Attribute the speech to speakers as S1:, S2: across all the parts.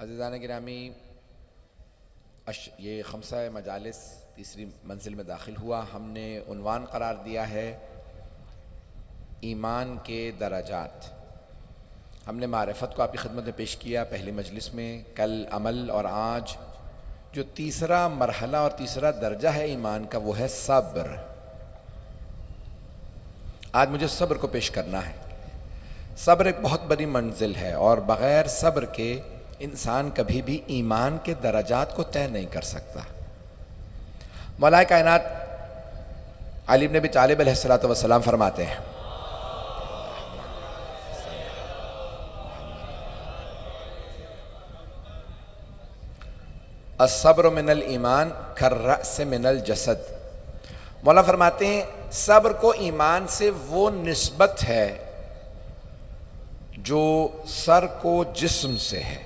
S1: अज़ीज़ान गिरामी ये खमसा मजालिस तीसरी मंजिल में दाखिल हुआ। हमने उन्वान करार दिया है ईमान के दराजात। हमने मारिफत को आपकी खिदमत में पेश किया पहली मजलिस में, कल अमल, और आज जो तीसरा मरहला और तीसरा दर्जा है ईमान का वो है सब्र। आज मुझे सब्र को पेश करना है। सब्र एक बहुत बड़ी मंजिल है और बग़ैर सब्र के इंसान कभी भी ईमान के दराजात को तय नहीं कर सकता। मौला कायनात अली इब्न अबी तालिब अलैहिस्सलातु वस्सलाम फरमाते हैं, अस्सब्र मिनल ईमान कर्रअस मिनल जसद। मौला फरमाते हैं सब्र को ईमान से वो निस्बत है जो सर को जिस्म से है।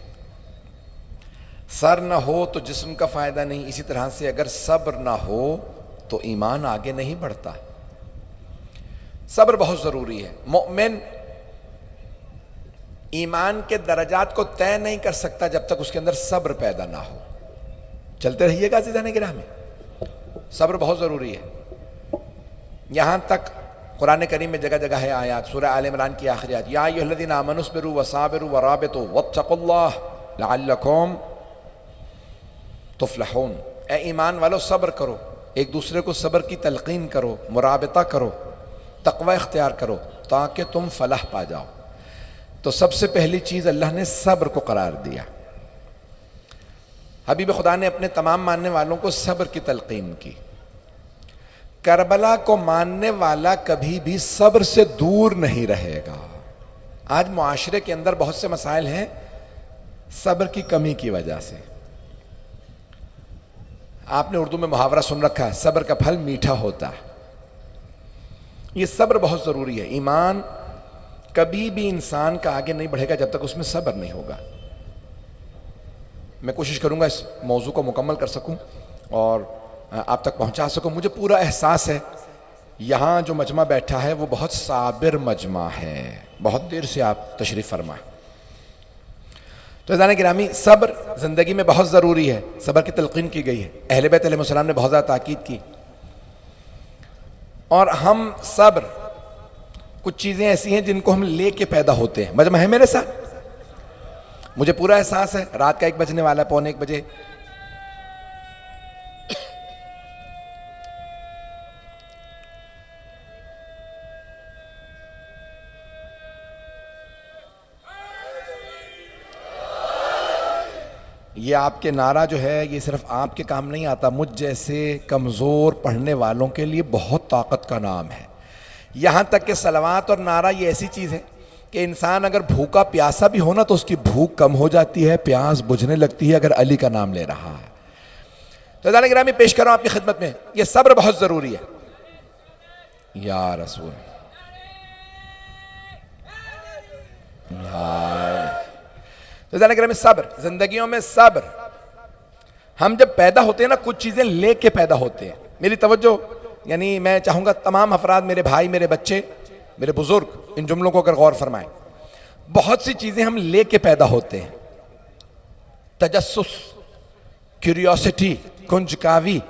S1: सर ना हो तो जिस्म का फायदा नहीं, इसी तरह से अगर सब्र ना हो तो ईमान आगे नहीं बढ़ता। सब्र बहुत जरूरी है। मोमिन ईमान के दर्जात को तय नहीं कर सकता जब तक उसके अंदर सब्र पैदा ना हो। चलते रहिएगा अज़ीज़ान गिरामी, सब्र बहुत जरूरी है। यहां तक कुरान करीम में जगह जगह है आयात। सूरह आल इमरान की आखिरी आयत, या अय्युहल्लज़ीना आमनू अस्बिरू वसाबिरू वराबितू वत्तकुल्लाह लअल्लकुम तुफ्लहून। ए ईमान वालों सब्र करो, एक दूसरे को सब्र की तलकीन करो, मुराबता करो, तक़वा इख्तियार करो ताकि तुम फलाह पा जाओ। तो सबसे पहली चीज अल्लाह ने सब्र को करार दिया। हबीब खुदा ने अपने तमाम मानने वालों को सब्र की तलकीन की। करबला को मानने वाला कभी भी सब्र से दूर नहीं रहेगा। आज मुआशरे के अंदर बहुत से मसाइल हैं सब्र की कमी की वजह से। आपने उर्दू में मुहावरा सुन रखा है, सब्र का फल मीठा होता है। ये सब्र बहुत जरूरी है। ईमान कभी भी इंसान का आगे नहीं बढ़ेगा जब तक उसमें सब्र नहीं होगा। मैं कोशिश करूँगा इस मौजू को मुकम्मल कर सकूँ और आप तक पहुँचा सकूँ। मुझे पूरा एहसास है यहाँ जो मजमा बैठा है वो बहुत साबिर मजमा है, बहुत देर से आप तशरीफ़ फरमा। तो अज़ान गिरामी, सब्र ज़िंदगी में बहुत ज़रूरी है। सब्र की तलक़ीन की गई है, अहले बैत अलैहिस्सलाम ने बहुत ज़्यादा ताकीद की। और हम सब्र, कुछ चीज़ें ऐसी हैं जिनको हम लेके पैदा होते हैं। मजमा है मेरे साथ? मुझे पूरा एहसास है रात का 1 बजने वाला है, पौने 1 बजे। ये आपके नारा जो है ये सिर्फ आपके काम नहीं आता, मुझ जैसे कमज़ोर पढ़ने वालों के लिए बहुत ताकत का नाम है। यहाँ तक कि सलवात और नारा ये ऐसी चीज़ है कि इंसान अगर भूखा प्यासा भी हो ना तो उसकी भूख कम हो जाती है, प्यास बुझने लगती है अगर अली का नाम ले रहा है। तो अज़ान गिरामी पेश कर रहा हूँ आपकी खिदमत में, ये सब्र बहुत ज़रूरी है। या रसूल, तो अज़ान गिरामी सब्र, ज़िंदगियों में सब्र। हम जब पैदा होते हैं ना कुछ चीज़ें लेके पैदा होते हैं। मेरी तवज्जो, यानी मैं चाहूँगा तमाम अफराद, मेरे भाई, मेरे बच्चे, मेरे बुजुर्ग, इन जुमलों को अगर गौर फरमाएं। बहुत सी चीज़ें हम लेके पैदा होते हैं। तजस्सुस, क्यूरियोसिटी, कुंजकावी।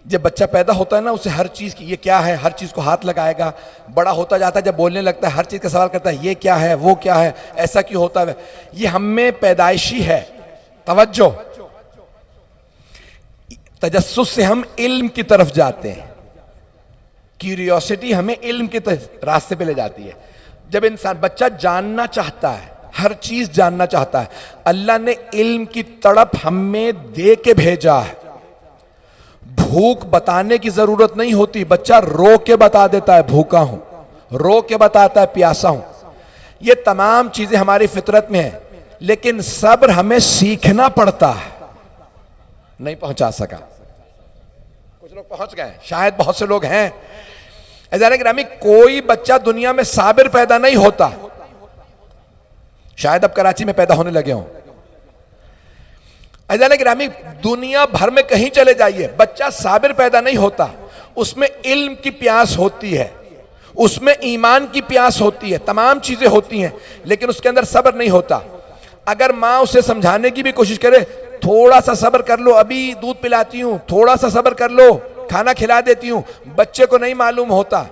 S1: जब बच्चा पैदा होता है ना उसे हर चीज़ की, ये क्या है, हर चीज़ को हाथ लगाएगा। बड़ा होता जाता है, जब बोलने लगता है हर चीज़ का सवाल करता है, ये क्या है, वो क्या है, ऐसा क्यों होता है। ये हम में पैदाइशी है। तवज्जो, तजस्सुस से हम इल्म की तरफ जाते हैं, क्यूरियोसिटी हमें इल्म के रास्ते पे ले जाती है। जब इंसान, बच्चा जानना चाहता है, हर चीज जानना चाहता है, अल्लाह ने इल्म की तड़प हमें दे के भेजा है। भूख बताने की जरूरत नहीं होती, बच्चा रो के बता देता है भूखा हूं, रो के बताता है प्यासा हूं। ये तमाम चीजें हमारी फितरत में है, लेकिन सब्र हमें सीखना पड़ता है। नहीं पहुंचा सका, कुछ लोग पहुंच गए, शायद बहुत से लोग हैं। अज़ान गिरामी, कोई बच्चा दुनिया में साबिर पैदा नहीं होता। शायद अब कराची में पैदा होने लगे हों। अज़ान गिरामी, दुनिया भर में कहीं चले जाइए, बच्चा साबिर पैदा नहीं होता। उसमें इल्म की प्यास होती है, उसमें ईमान की प्यास होती है, तमाम चीजें होती हैं, लेकिन उसके अंदर सब्र नहीं होता। अगर माँ उसे समझाने की भी कोशिश करे, थोड़ा सा सब्र कर लो, अभी दूध पिलाती हूं, थोड़ा सा सब्र कर लो, खाना खिला देती हूं, बच्चे को नहीं मालूम होता।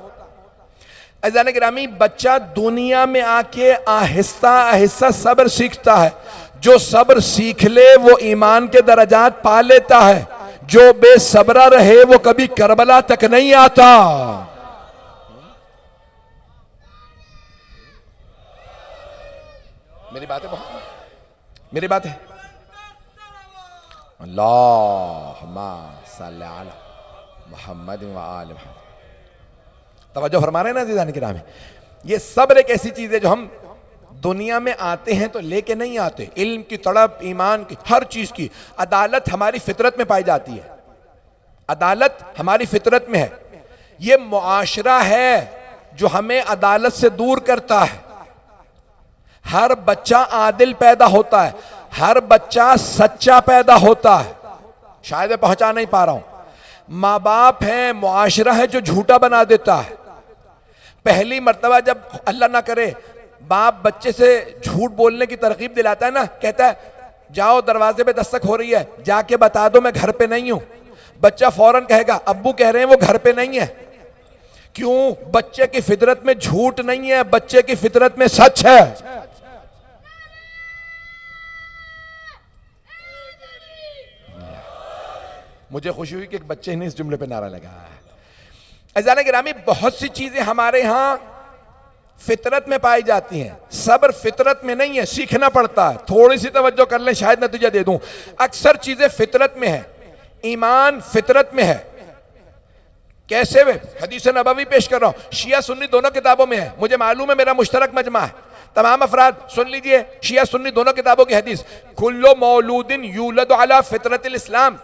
S1: अज़ान गिरामी, बच्चा दुनिया में आके आहिस्ता आहिस्ता सब्र सीखता है। जो सब्र सीख ले वो ईमान के दर्जात पा लेता है। जो बेसब्रा रहे वो कभी करबला तक नहीं आता। मेरी बात है, बहुत मेरी बात है। अल्लाहुम्मा सल्ली अला मुहम्मद व आल मुहम्मद। तवज्जो फरमा रहे हैं ना अज़ीज़ान किराम। ये सब्र एक ऐसी चीज है जो हम दुनिया में आते हैं तो लेके नहीं आते। इल्म की तड़प, ईमान की, हर चीज की। अदालत हमारी फितरत में पाई जाती है, अदालत हमारी फितरत में है। ये मुआशरा है जो हमें अदालत से दूर करता है। हर बच्चा आदिल पैदा होता है, हर बच्चा सच्चा पैदा होता है। शायद मैं पहुंचा नहीं पा रहा हूं। माँ बाप है, मुआशरा है जो झूठा बना देता है। पहली मर्तबा जब अल्लाह ना करे बाप बच्चे से झूठ बोलने की तरकीब दिलाता है ना, कहता है जाओ दरवाजे पे दस्तक हो रही है, जाके बता दो मैं घर पे नहीं हूं। बच्चा फौरन कहेगा अब्बू कह रहे हैं वो घर पे नहीं है। क्यों? बच्चे की फितरत में झूठ नहीं है, बच्चे की फितरत में सच है। मुझे खुशी हुई कि एक बच्चे ने इस जुमले पे नारा लगाया है। अज़ान गिरामी, बहुत सी चीजें हमारे यहां फितरत में पाई जाती हैं। सब्र फितरत में नहीं है, सीखना पड़ता है। थोड़ी सी तवज्जो कर लें, शायद नतीजा दे दूं। अक्सर चीजें फितरत में है, ईमान फितरत में है। कैसे वे? हदीस नबवी पेश कर रहा हूं, शिया सुन्नी दोनों किताबों में है। मुझे मालूम है मेरा मुश्तरक मजमा है, तमाम अफराद सुन लीजिए। शिया सुन्नी दोनों किताबों की हदीस, कुल्लु मौलूदिन यूलदु अला फितरतिल इस्लाम।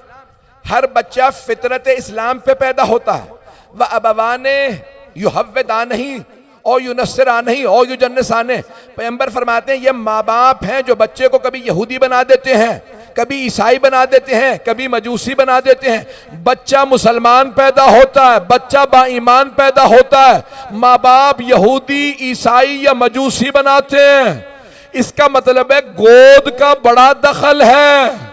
S1: हर बच्चा फितरत इस्लाम पे पैदा होता है। व अबवाने युहव्विदानही और युनस्सिरानही और युजन्निसाने। पैगंबर फरमाते हैं ये माँ बाप हैं जो बच्चे को कभी यहूदी बना देते हैं, कभी ईसाई बना देते हैं, कभी मजूसी बना देते हैं। बच्चा मुसलमान पैदा होता है, बच्चा बाईमान पैदा होता है, माँ बाप यहूदी, ईसाई या मजूसी बनाते हैं। इसका मतलब है गोद का बड़ा दखल है,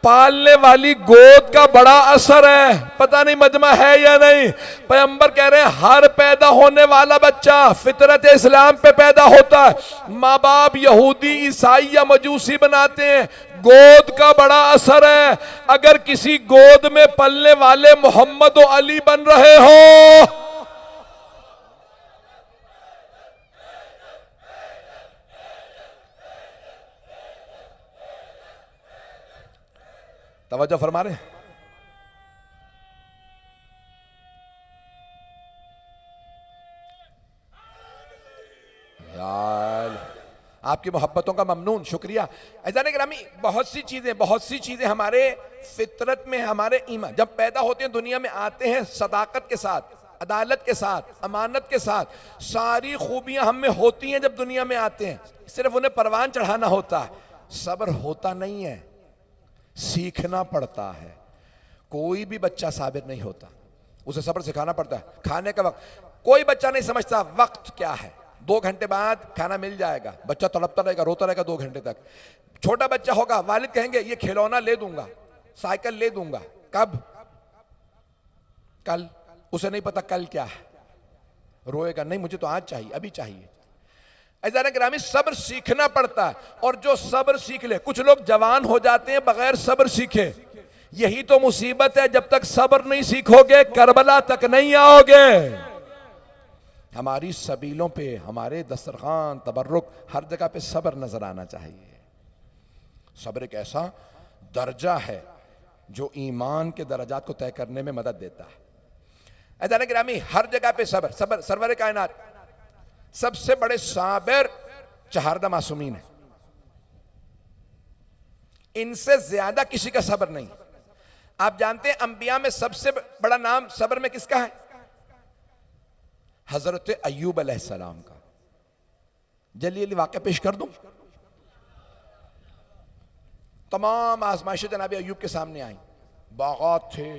S1: पालने वाली गोद का बड़ा असर है। पता नहीं मजमा है या नहीं। पैगंबर कह रहे हैं हर पैदा होने वाला बच्चा फितरत इस्लाम पे पैदा होता है। माँ बाप यहूदी, ईसाई या मजूसी बनाते हैं, गोद का बड़ा असर है। अगर किसी गोद में पलने वाले मोहम्मद और अली बन रहे हो, तवज्जो फरमा रहे हैं। यार आपकी मोहब्बतों का ममनून, शुक्रिया। ऐज़ान गिरामी, बहुत सी चीजें हमारे फितरत में, हमारे ईमान, जब पैदा होते हैं दुनिया में आते हैं सदाकत के साथ, अदालत के साथ, अमानत के साथ, सारी खूबियां हम में होती हैं। जब दुनिया में आते हैं सिर्फ उन्हें परवान चढ़ाना होता है, सब्र होता नहीं है, सीखना पड़ता है। कोई भी बच्चा साबिर नहीं होता, उसे सब्र सिखाना पड़ता है। खाने का वक्त, कोई बच्चा नहीं समझता वक्त क्या है, 2 घंटे बाद खाना मिल जाएगा, बच्चा तड़पता रहेगा, रोता रहेगा 2 घंटे तक। छोटा बच्चा होगा, वालिद कहेंगे ये खिलौना ले दूंगा, साइकिल ले दूंगा, कब? कल। उसे नहीं पता कल क्या है, रोएगा, नहीं मुझे तो आज चाहिए, अभी चाहिए। ऐज़ान गिरामी, सब्र सीखना पड़ता है। और जो सब्र सीख ले, कुछ लोग जवान हो जाते हैं बगैर सब्र सीखे। यही तो मुसीबत है, जब तक सब्र नहीं सीखोगे करबला तक नहीं आओगे। हमारी सबीलों पे, हमारे दस्तरखान, तबर्रुक, हर जगह पे सब्र नजर आना चाहिए। सब्र एक ऐसा दर्जा है जो ईमान के दर्जात को तय करने में मदद देता है। ऐज़ान गिरामी, हर जगह पे सब्र। सब्र सरवर कायनात सबसे बड़े साबिर चहारदा मासूमीन है, इनसे ज्यादा किसी का सब्र नहीं। आप जानते हैं अंबिया में सबसे बड़ा नाम सब्र में किसका है? हजरत अय्यूब अलैहिस्सलाम का। जल्दी वाक़या पेश कर दूं। तमाम आजमाइशें जनाब अय्यूब के सामने आई। बागात थे,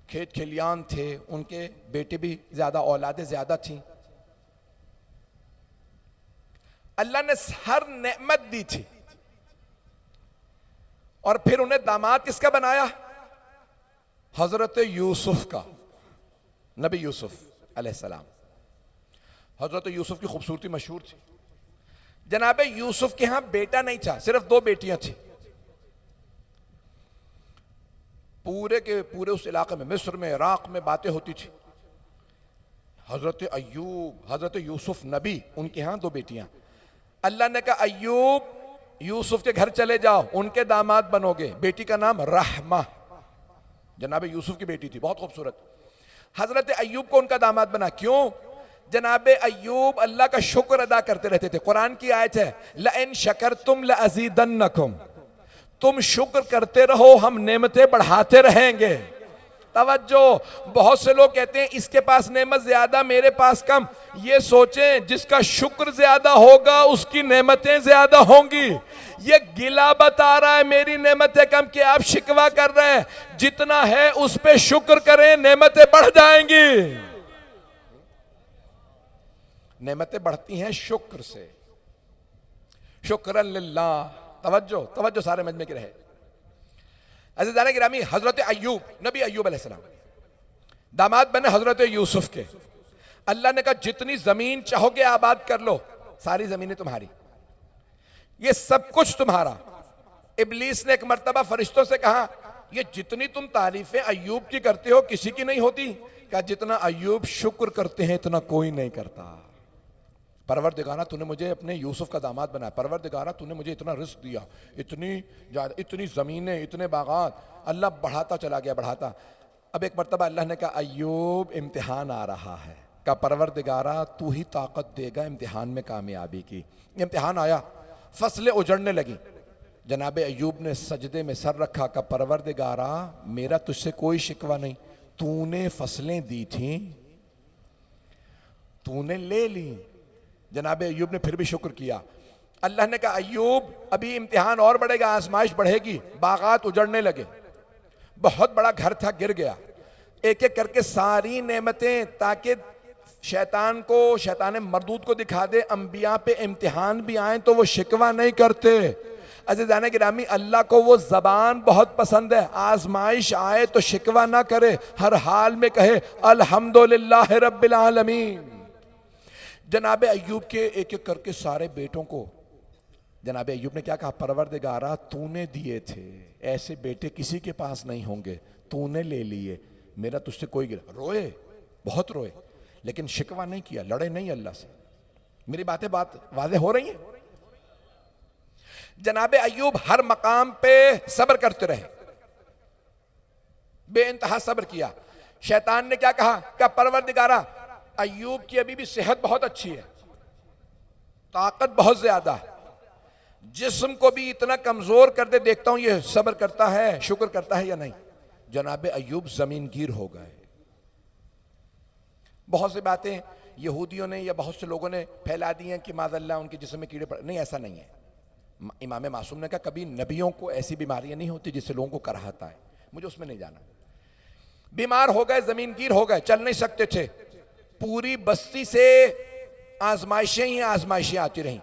S1: खेत खलियान थे, उनके बेटे भी ज्यादा, औलादें ज्यादा थी। अल्लाह ने हर नेमत दी थी, और फिर उन्हें दामाद किसका बनाया? हजरत यूसुफ का, नबी यूसुफ अलैहिस्सलाम। हजरत यूसुफ की खूबसूरती मशहूर थी। जनाब यूसुफ के यहां बेटा नहीं था, सिर्फ 2 बेटियां थी। पूरे के पूरे उस इलाके में, मिस्र में, इराक में बातें होती थी। हजरत अय्यूब, हजरत यूसुफ नबी, उनके यहां 2 बेटियां। अल्लाह ने कहा अय्यूब यूसुफ के घर चले जाओ, उनके दामाद बनोगे। बेटी का नाम रहमा, जनाब यूसुफ की बेटी थी, बहुत खूबसूरत। हजरत अय्यूब को उनका दामाद बना। क्यों? जनाब अय्यूब अल्लाह का शुक्र अदा करते रहते थे। कुरान की आयत है, लइन शकरतुम लअज़ीदन्नकुम, तुम शुक्र करते रहो हम नेमतें बढ़ाते रहेंगे। तवज्जो, बहुत से लोग कहते हैं इसके पास नेमत ज्यादा, मेरे पास कम। ये सोचें जिसका शुक्र ज्यादा होगा उसकी नेमतें ज्यादा होंगी। ये गिला बता रहा है मेरी नेमतें कम, कि आप शिकवा कर रहे हैं। जितना है उस पे शुक्र करें, नेमतें बढ़ जाएंगी। नेमतें बढ़ती हैं शुक्र से। शुक्रन लिल्लाह। तवज्जो, तवज्जो सारे मजमे की रहे। अज़ीज़ान गिरामी, हजरत अय्यूब, नबी अय्यूब अलैहिस्सलाम दामाद बने हजरत यूसुफ के। अल्लाह ने कहा जितनी जमीन चाहोगे आबाद कर लो, सारी जमीनें तुम्हारी, ये सब कुछ तुम्हारा। इब्लीस ने एक मर्तबा फरिश्तों से कहा, ये जितनी तुम तारीफें अय्यूब की करते हो किसी की नहीं होती। कहा जितना अय्यूब शुक्र करते हैं इतना कोई नहीं करता। परवरदिगारा तूने मुझे अपने यूसुफ का दामाद बनाया, परवरदिगारा तूने मुझे इतना रिस्क दिया, इतनी ज़मीनें, इतने बागात। अल्लाह बढ़ाता चला गया, बढ़ाता। अब एक मरतबा अल्लाह ने कहा अय्यूब इम्तिहान आ रहा है। कहा परवरदिगारा तू ही ताकत देगा इम्तिहान में कामयाबी की। इम्तिहान आया, फसलें उजड़ने लगी। जनाब अय्यूब ने सजदे में सर रखा। कहा परवरदिगारा मेरा तुझसे कोई शिकवा नहीं, तूने फसलें दी थी, तूने ले ली। जनाब अय्यूब ने फिर भी शुक्र किया। अल्लाह ने कहा अय्यूब अभी इम्तिहान और बढ़ेगा, आजमाइश बढ़ेगी। बागात उजड़ने लगे, बहुत बड़ा घर था गिर गया, एक एक करके सारी नेमतें, ताकि शैतान को, शैतान मरदूद को दिखा दे अंबिया पे इम्तिहान भी आए तो वो शिकवा नहीं करते। अज़ीज़ान गिरामी, अल्लाह को वो ज़बान बहुत पसंद है, आजमाइश आए तो शिकवा ना करे, हर हाल में कहे अल्हम्दुलिल्लाह रब्बिल आलमीन। जनाब अय्यूब के एक एक करके सारे बेटों को जनाब अय्यूब ने क्या कहा, परवरदिगारा तूने दिए थे, ऐसे बेटे किसी के पास नहीं होंगे, तूने ले लिए, मेरा तुझसे कोई गिरा। रोए, बहुत रोए, लेकिन शिकवा नहीं किया, लड़े नहीं अल्लाह से। मेरी बात वाज़ेह हो रही है। जनाब अय्यूब हर मकाम पे सब्र करते रहे, बेइंतहा सब्र किया। शैतान ने क्या कहा परवरदिगारा अय्यूब की अभी भी सेहत बहुत अच्छी है, ताकत बहुत ज्यादा है, जिस्म को भी इतना कमजोर कर दे, देखता हूं ये सब्र करता है, शुक्र करता है या नहीं। जनाब अय्यूब जमीन गिर हो गए। बहुत सी बातें यहूदियों ने या बहुत से लोगों ने फैला दी हैं कि माज़अल्लाह उनके जिस्म में कीड़े पड़, नहीं, ऐसा नहीं है। इमाम मासूम ने कहा कभी नबियों को ऐसी बीमारियां नहीं होती जिससे लोगों को कराहता है, मुझे उसमें नहीं जाना। बीमार हो गए, जमीन गिर हो गए, चल नहीं सकते थे, पूरी बस्ती से आजमाइशें ही आजमाइशें आती रहीं।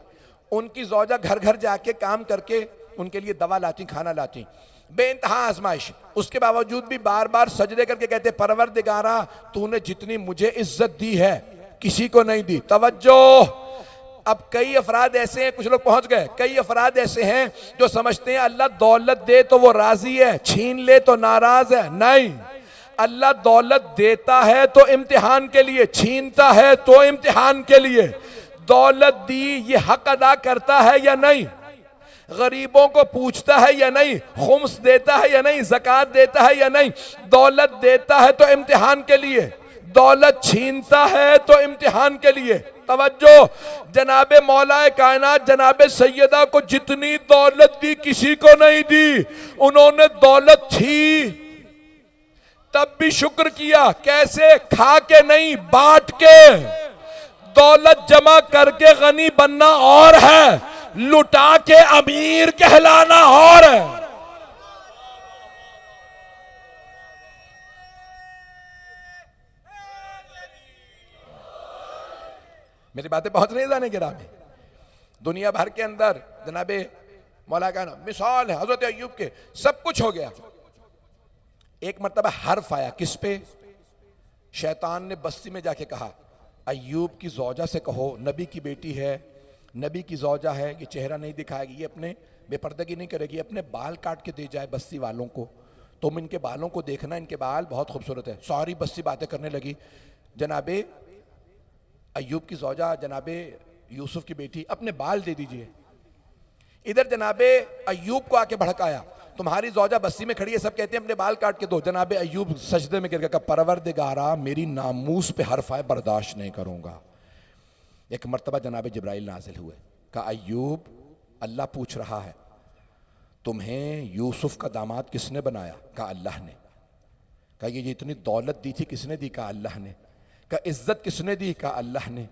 S1: उनकी जौजा घर घर जाके काम करके उनके लिए दवा लाती, खाना लाती, बेइंतहा आजमाइश। उसके बावजूद भी बार बार सजदे करके कहते परवरदिगारा तूने जितनी मुझे इज्जत दी है किसी को नहीं दी। तवज्जो, अब कई अफराद ऐसे हैं, कुछ लोग पहुंच गए, कई अफराद ऐसे हैं जो समझते हैं अल्लाह दौलत दे तो वो राजी है, छीन ले तो नाराज है। नहीं, अल्लाह दौलत देता है तो इम्तिहान के लिए, छीनता है तो इम्तिहान के लिए। दौलत दी, ये हक अदा करता है या नहीं, गरीबों को पूछता है या नहीं, खुम्स देता है या नहीं, ज़कात देता है या नहीं। दौलत देता है तो इम्तिहान के लिए, दौलत छीनता है तो इम्तिहान के लिए। तवज्जो, जनाबे मौलाए कायनात जनाबे सैयदा को जितनी दौलत दी किसी को नहीं दी। उन्होंने दौलत थी तब भी शुक्र किया, कैसे? खा के नहीं, बांट के। दौलत जमा करके गनी बनना और है, लुटा के अमीर कहलाना और है। मेरी बातें पहुंच रही जाने के राह में। दुनिया भर के अंदर जनाबे मौला का मिसाल है हजरत अय्यूब के, सब कुछ हो गया। एक मर्तबा हर्फ आया, किस पे? शैतान ने बस्ती में जाके कहा अय्यूब की जौजा से कहो, नबी की बेटी है, नबी की जौजा है, ये चेहरा नहीं दिखाएगी, ये अपने बेपर्दगी नहीं करेगी, अपने बाल काट के दे जाए बस्ती वालों को, तुम इनके बालों को देखना, इनके बाल बहुत खूबसूरत है। सारी बस्ती बातें करने लगी। जनाबे अय्यूब की जौजा जनाबे यूसुफ की बेटी, अपने बाल दे दीजिए। इधर जनाबे अय्यूब को आके भड़काया, तुम्हारी जौजा बस्ती में खड़ी है, सब कहते हैं अपने बाल काट के दो। जनाबे अय्यूब सजदे में गिर गया, परवरदिगारा मेरी नामूस पे हर्फ आए बर्दाश्त नहीं करूंगा। एक मर्तबा जनाबे जिब्राइल नाजिल हुए, कहा अय्यूब अल्लाह पूछ रहा है तुम्हें यूसुफ का दामाद किसने बनाया? कहा अल्लाह ने। कहा ये इतनी दौलत दी थी किसने दी? कहा अल्लाह ने। कहा इज्जत किसने दी? कहा अल्लाह ने।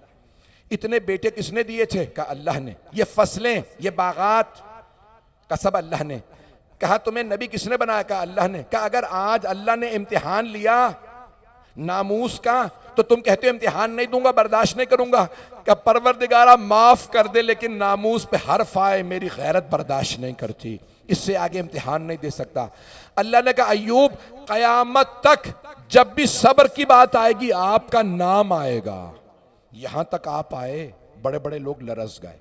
S1: इतने बेटे किसने दिए थे? कहा अल्लाह ने। ये फसलें, ये बागात का सब अल्लाह ने। कहा तुम्हें नबी किसने बनाया? कहा अल्लाह ने। कहा अगर आज अल्लाह ने इम्तिहान लिया नामूस का तो तुम कहते हो इम्तिहान नहीं दूंगा, बर्दाश्त नहीं करूंगा। कहा परवरदिगारा माफ कर दे, लेकिन नामूस पे हर्फ आए मेरी गैरत बर्दाश्त नहीं करती, इससे आगे इम्तिहान नहीं दे सकता। अल्लाह ने कहा अय्यूब कयामत तक जब भी सब्र की बात आएगी आपका नाम आएगा। यहां तक आप आए, बड़े बड़े लोग लरस गए।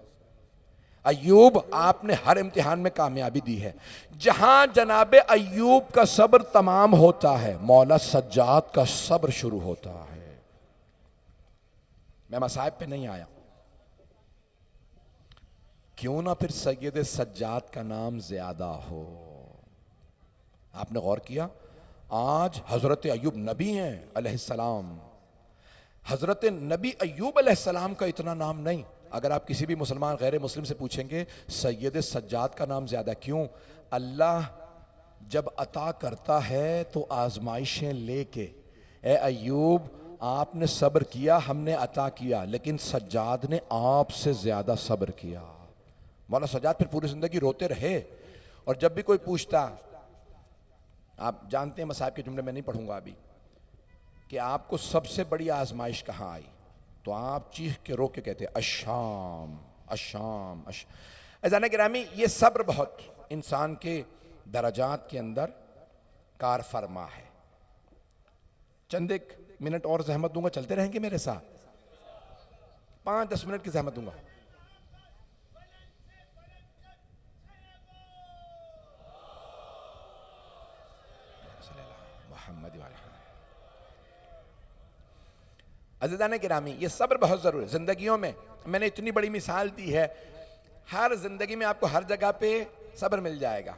S1: अय्यूब आपने हर इम्तिहान में कामयाबी दी है। जहां जनाबे अय्यूब का सब्र तमाम होता है, मौला सज्जाद का सब्र शुरू होता है। मैं मसाइब पे नहीं आया, क्यों ना फिर सैयद सज्जाद का नाम ज्यादा हो। आपने गौर किया, आज हजरत अय्यूब नबी हैं अलैहिस्सलाम, हजरत नबी अय्यूब अलैहिस्सलाम का इतना नाम नहीं। अगर आप किसी भी मुसलमान गैर मुस्लिम से पूछेंगे सैयद सज्जाद का नाम ज्यादा क्यों? अल्लाह जब अता करता है तो आजमाइशें लेके, ए अय्यूब आपने सब्र किया, हमने अता किया, लेकिन सज्जाद ने आपसे ज्यादा सब्र किया। मौलाना सज्जाद फिर पूरी जिंदगी रोते रहे, और जब भी कोई पूछता, आप जानते हैं मसाहब के जुमले मैं नहीं पढ़ूंगा अभी, कि आपको सबसे बड़ी आजमाइश कहाँ आई, तो आप चीख के रो के कहते अशाम अशाम अजान गिरामी। ये सब्र बहुत इंसान के दराजात के अंदर कार फरमा है। चंद एक मिनट और जहमत दूंगा, चलते रहेंगे मेरे साथ, 5-10 मिनट की जहमत दूंगा। अज़ीज़ान गिरामी, ये सब्र बहुत जरूरी है जिंदगियों में। मैंने इतनी बड़ी मिसाल दी है, हर जिंदगी में आपको हर जगह पे सब्र मिल जाएगा।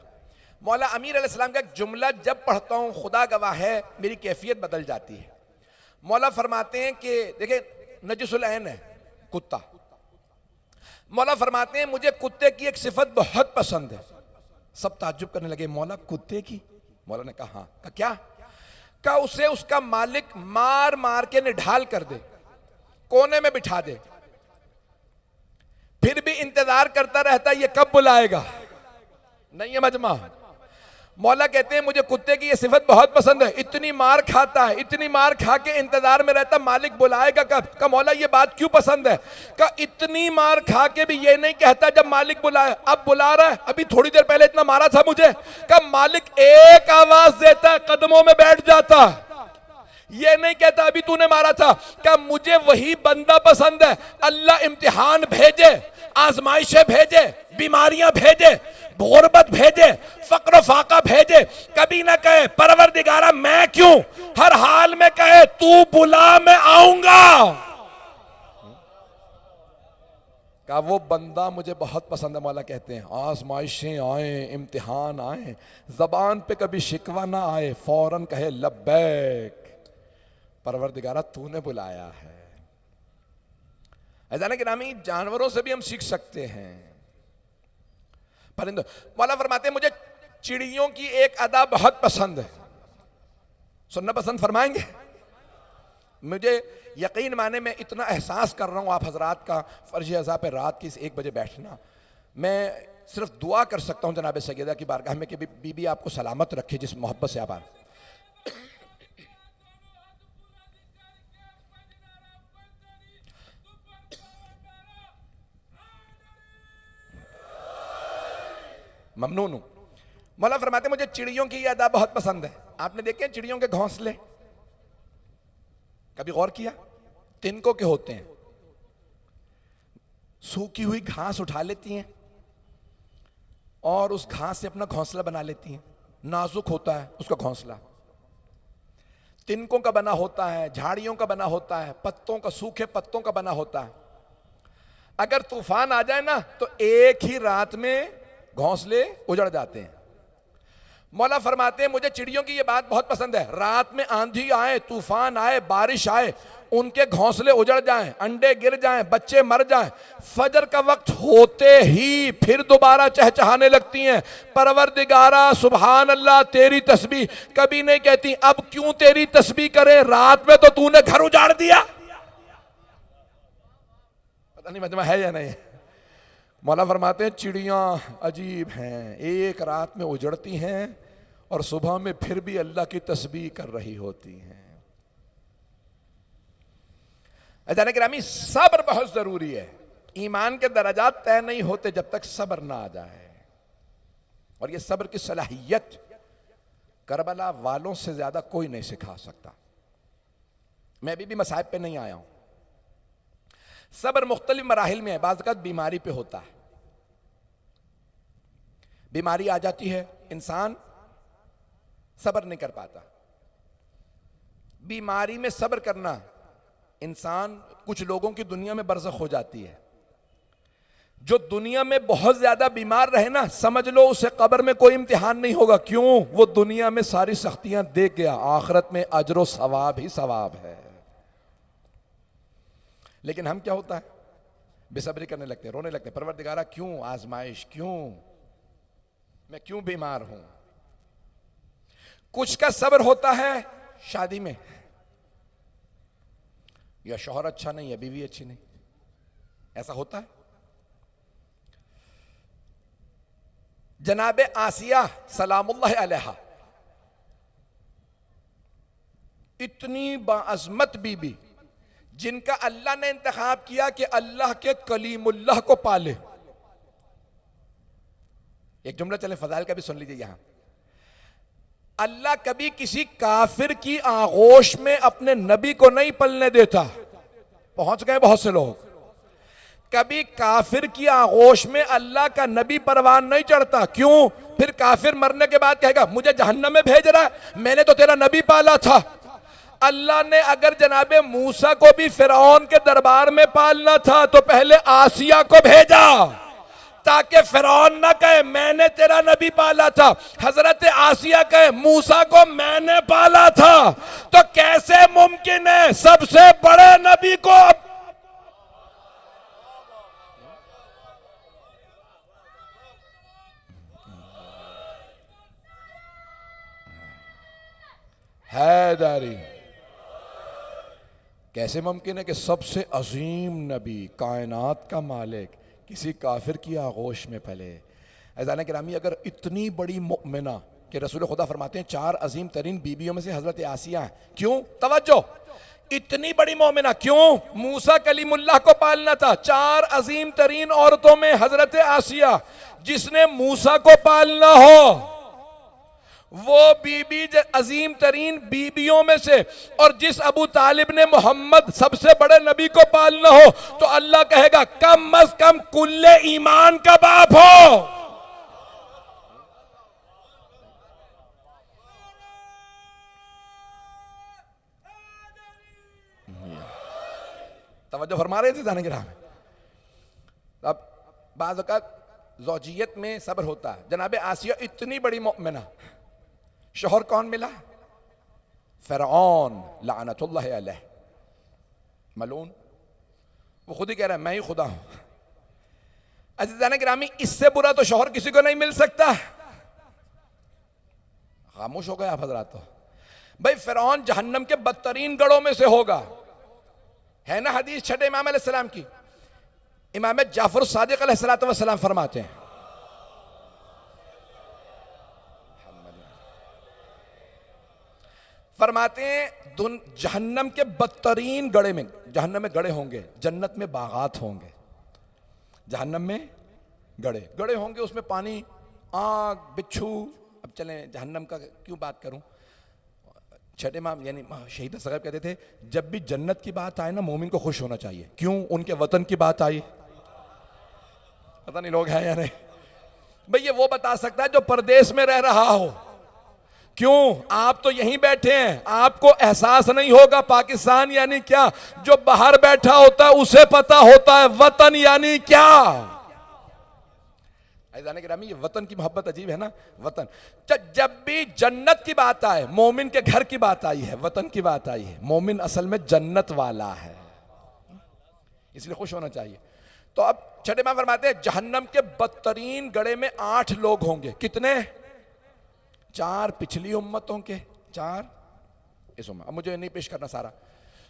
S1: मौला अमीर अलैहिस्सलाम का एक जुमला जब पढ़ता हूं, खुदा गवाह है, मेरी कैफियत बदल जाती है। मौला फरमाते हैं कि देखिए नजसुल ऐन है कुत्ता, मौला फरमाते हैं मुझे कुत्ते की एक सिफत बहुत पसंद है। सब ताज्जुब करने लगे, मौला कुत्ते की? मौला ने कहा हाँ। क्या? का उसे उसका मालिक मार मार के निढाल कर दे, कोने में बिठा दे, फिर भी इंतजार करता रहता ये कब बुलाएगा। नहीं है मजमा। मौला कहते हैं मुझे कुत्ते की ये सिफत बहुत पसंद है, इतनी मार खाता है, इतनी मार खा के इंतजार में रहता मालिक बुलाएगा कब। का मौला ये बात क्यों पसंद है? का इतनी मार खा के भी ये नहीं कहता जब मालिक बुलाए, अब बुला रहा है, अभी थोड़ी देर पहले इतना मारा था मुझे। का मालिक एक आवाज देता है, कदमों में बैठ जाता, ये नहीं कहता अभी तूने मारा था। क्या मुझे वही बंदा पसंद है। अल्लाह इम्तिहान भेजे, आजमाइशें भेजे, बीमारियां भेजे, गुर्बत भेजे, फक्र फाका भेजे, कभी ना कहे परवरदिगारा मैं क्यों, हर हाल में कहे तू बुला मैं आऊंगा। का वो बंदा मुझे बहुत पसंद है। मौला कहते हैं आजमाइशें आए, इम्तिहान आए, जबान पे कभी शिकवा ना आए, फौरन कहे लब्बैक, परवरदिगारा तूने बुलाया है। ऐसा कि नामी जानवरों से भी हम सीख सकते हैं, परिंदों। मौला फरमाते हैं मुझे चिड़ियों की एक अदा बहुत पसंद है, सुनना पसंद फरमाएंगे? मुझे यकीन माने मैं इतना एहसास कर रहा हूं आप हजरात का फर्ज अज़ा पे रात की 1 बजे बैठना। मैं सिर्फ दुआ कर सकता हूं जनाब सैयदा की बारगाह में कि बीबी आपको सलामत रखे, जिस मोहब्बत से आप आ। ममनून हूं। मौला फरमाते मुझे चिड़ियों की अदा बहुत पसंद है। आपने देखे चिड़ियों के घोंसले, कभी गौर किया? तिनकों के होते हैं, सूखी हुई घास उठा लेती हैं और उस घास से अपना घोंसला बना लेती हैं। नाजुक होता है उसका घोंसला, तिनकों का बना होता है, झाड़ियों का बना होता है, पत्तों का, सूखे पत्तों का बना होता है। अगर तूफान आ जाए ना तो एक ही रात में घोंसले उजड़ जाते हैं। मौला फरमाते हैं मुझे चिड़ियों की ये बात बहुत पसंद है, रात में आंधी आए, तूफान आए, बारिश आए, उनके घोंसले उजड़ जाएं, अंडे गिर जाएं, बच्चे मर जाएं, फजर का वक्त होते ही फिर दोबारा चहचहाने लगती हैं। परवरदिगारा सुभान अल्लाह तेरी तस्बीह, कभी नहीं कहती अब क्यों तेरी तस्बीह करे, रात में तो तूने घर उजाड़ दिया। पता नहीं मजमा है या नहीं। मौला फरमाते हैं चिड़ियां अजीब हैं, एक रात में उजड़ती हैं और सुबह में फिर भी अल्लाह की तस्बीह कर रही होती हैं। अज़ान गिरामी सब्र बहुत जरूरी है। ईमान के दराजात तय नहीं होते जब तक सब्र ना आ जाए, और ये सब्र की सलाहियत करबला वालों से ज्यादा कोई नहीं सिखा सकता। मैं अभी भी मसाइब पे नहीं आया हूं। सब्र मुख्तलिफ मराहिल में है। बाज़ वक़्त बीमारी पे होता है, बीमारी आ जाती है, इंसान सब्र नहीं कर पाता। बीमारी में सब्र करना, इंसान कुछ लोगों की दुनिया में बरज़ख हो जाती है। जो दुनिया में बहुत ज्यादा बीमार रहे ना, समझ लो उसे कब्र में कोई इम्तिहान नहीं होगा। क्यों? वो दुनिया में सारी सख्तियां देख गया, आखिरत में अजर सवाब ही सवाब है। लेकिन हम क्या होता है, बेसब्री करने लगते हैं, रोने लगते हैं, परवरदिगारा क्यों आजमाइश, क्यों मैं क्यों बीमार हूं। कुछ का सब्र होता है शादी में, या शौहर अच्छा नहीं है, बीवी अच्छी नहीं, ऐसा होता है। जनाबे आसिया सलामुल्लाह अलैहा, इतनी बाअज़मत बीबी जिनका अल्लाह ने इंतखाब किया कि अल्लाह के कलीमुल्लाह को पाले। एक जुमला चले फजाइल का भी सुन लीजिए। यहां अल्लाह कभी किसी काफिर की आगोश में अपने नबी को नहीं पलने देता। पहुंच गए बहुत से लोग। कभी काफिर की आगोश में अल्लाह का नबी परवान नहीं चढ़ता। क्यों? फिर काफिर मरने के बाद कहेगा मुझे जहन्नम में भेज रहा है, मैंने तो तेरा नबी पाला था। अल्लाह ने अगर जनाबे मूसा को भी फिरौन के दरबार में पालना था तो पहले आसिया को भेजा ताकि फिरौन ना कहे मैंने तेरा नबी पाला था, हजरत आसिया कहे मूसा को मैंने पाला था। तो कैसे मुमकिन है सबसे बड़े नबी को हैदरी, कैसे मुमकिन है कि सबसे अजीम नबी कायनात का मालिक किसी काफिर की आगोश में पले। अज़ान गिरामी, अगर इतनी बड़ी मुमिना कि रसूल खुदा फरमाते हैं 4 अजीम तरीन बीबियों में से हजरत आसिया है। क्यों? तवज्जो, इतनी बड़ी मोमिना क्यों? मूसा कलीमुल्लाह को पालना था। 4 अजीम तरीन औरतों में हजरत आसिया, जिसने मूसा को पालना हो वो बीबी अजीम तरीन बीबियों में से, और जिस अबू तालिब ने मोहम्मद सबसे बड़े नबी को पालना हो तो अल्लाह कहेगा कम अज कम कुल्ले ईमान का बाप हो। तवज्जो फरमा रहे थे जाने के राह में। अब बाज़ औक़ात ज़ौजियत में सब्र होता है। जनाबे आसिया इतनी बड़ी मोमिना, शोहर कौन मिला? फ़िरऔन लानतुल्लाह अलैह, मलून। वो खुद ही कह रहा है मैं ही खुदा हूं। अज़ीज़ान गिरामी, इससे बुरा तो शोहर किसी को नहीं मिल सकता। खामोश हो गए आप हजरात। तो भाई फ़िरऔन जहन्नम के बदतरीन गढ़ों में से होगा, है ना हदीस छठे इमाम अलैहिस्सलाम की। इमाम जाफर सादिक अलैहिस्सलाम फरमाते हैं जहन्नम के बदतरीन गड़े में, जहन्नम में गड़े होंगे, जन्नत में बागात होंगे। जहन्नम में गड़े गड़े होंगे, उसमें पानी, आग, बिच्छू। अब चलें जहन्नम का क्यों बात करूं। छठे इमाम यानी शहीद असग़र कहते थे जब भी जन्नत की बात आए ना मोमिन को खुश होना चाहिए। क्यों? उनके वतन की बात आई। पता नहीं लोग हैं या नहीं। भाई ये वो बता सकता है जो परदेश में रह रहा हो। क्यों? आप तो यहीं बैठे हैं, आपको एहसास नहीं होगा पाकिस्तान यानी क्या। जो बाहर बैठा होता है उसे पता होता है वतन यानी क्या। जाने गिरामी, ये वतन की मोहब्बत अजीब है ना। वतन, जब भी जन्नत की बात आए, मोमिन के घर की बात आई है, वतन की बात आई है, मोमिन असल में जन्नत वाला है, इसलिए खुश होना चाहिए। तो अब छठे इमाम फरमाते हैं जहन्नम के बदतरीन गड़े में 8 लोग होंगे। कितने? 4 पिछली उम्मतों के, 4 इस उम्मत। अब मुझे नहीं पेश करना सारा,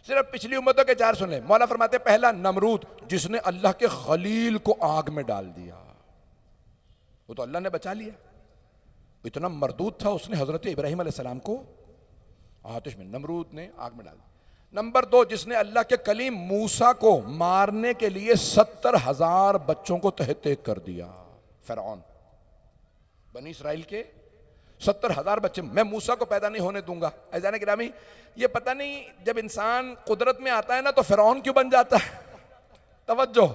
S1: सिर्फ पिछली उम्मतों के 4 सुन ले। मौला फरमाते हैं पहला नमरूद, जिसने अल्लाह के खलील को आग में डाल दिया। वो तो अल्लाह ने बचा लिया, इतना मरदूद था, उसने हजरत इब्राहिम अलैहिस्सलाम को आतिश में, नमरूद ने आग में डाल दिया। नंबर 2, जिसने अल्लाह के कलीम मूसा को मारने के लिए 70,000 बच्चों को तहत कर दिया। फ़िरऔन, बनी इसराइल के 70,000 बच्चे, मैं मूसा को पैदा नहीं होने दूंगा। ऐसा गिरामी, ये पता नहीं जब इंसान कुदरत में आता है ना तो फ़िरऔन क्यों बन जाता है। तवज्जो,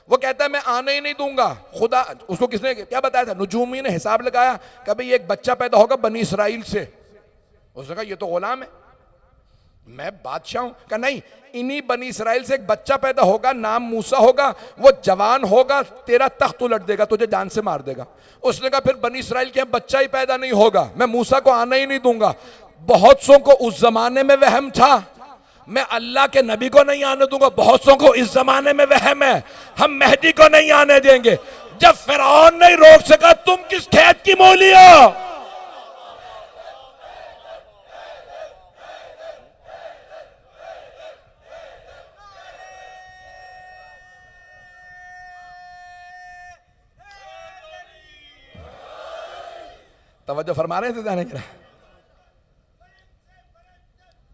S1: वो कहता है मैं आने ही नहीं दूंगा। खुदा, उसको किसने क्या बताया था? नुजूमी ने हिसाब लगाया, कभी एक बच्चा पैदा होगा बनी इसराइल से। उसने कहा ये तो गुलाम है, मैं बादशाह हूं। कहा नहीं, इन्हीं बनी इसराइल से एक बच्चा पैदा होगा, नाम मूसा होगा, वो जवान होगा, तेरा तख्त उलट देगा, तुझे जान से मार देगा। उसने कहा फिर बनी इसराइल के बच्चा ही पैदा नहीं होगा, मैं मूसा को आने ही नहीं दूंगा। बहुत सौ को उस जमाने में वहम था मैं अल्लाह के नबी को नहीं आने दूंगा, बहुत सौ को इस जमाने में वहम है हम मेहदी को नहीं आने देंगे। जब फ़िरऔन नहीं रोक सका, तुम किस खेत की मूली हो। तवज्जो फरमा रहे थे जाने के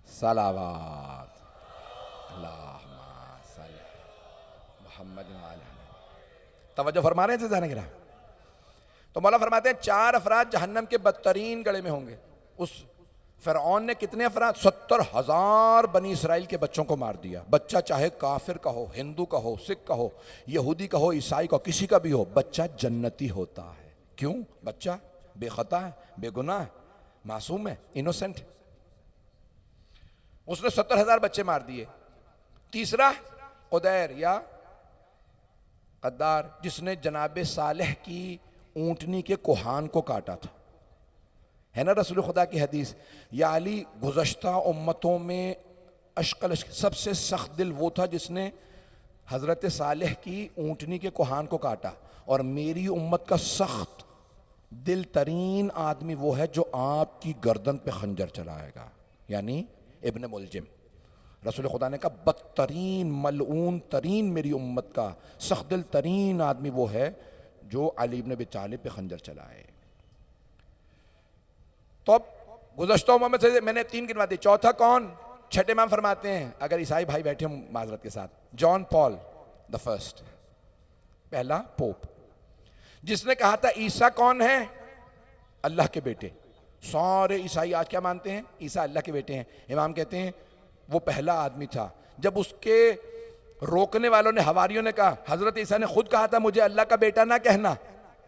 S1: सलावात मोहम्मद। तवज्जो फरमा रहे थे जाने के। तो मौला फरमाते हैं 4 अफराद जहन्नम के बदतरीन गड़े में होंगे। उस फिरौन ने कितने अफराद? 70,000 बनी इसराइल के बच्चों को मार दिया। बच्चा चाहे काफिर का हो, हिंदू का हो, सिख का हो, यहूदी का हो, ईसाई का, किसी का भी हो, बच्चा जन्नती होता है। क्यों? बच्चा बेखता है, बेगुनाह है, मासूम है, इनोसेंट है। उसने 70,000 बच्चे मार दिए। तीसरा उदैर या कद्दार, जिसने जनाबे सालेह की ऊंटनी के कोहान को काटा था। है ना रसूल खुदा की हदीस, या अली गुज़श्ता उम्मतों में अशकल सबसे सख्त दिल वो था जिसने हजरत सालेह की ऊंटनी के कोहान को काटा, और मेरी उम्मत का सख्त दिल तरीन आदमी वो है जो आपकी गर्दन पे खंजर चलाएगा, यानी इब्न मुलजिम। रसूल खुदा ने कहा बदतरीन मलऊन तरीन मेरी उम्मत का सख्त दिल तरीन आदमी वो है जो अली इब्न अबी तालिब पे खंजर चलाए। तो अब गुज़श्ता उम्मत में से मैंने 3 गिनवा दी। चौथा कौन? छठे इमाम फरमाते हैं, अगर ईसाई भाई बैठे हों माजरत के साथ, जॉन पॉल द फर्स्ट, पहला पोप, जिसने कहा था ईसा कौन है? अल्लाह के बेटे। सारे ईसाई आज क्या मानते हैं? ईसा अल्लाह के बेटे हैं। इमाम कहते हैं वो पहला आदमी था। जब उसके रोकने वालों ने, हवारियों ने कहा, हजरत ईसा ने खुद कहा था मुझे अल्लाह का बेटा ना कहना।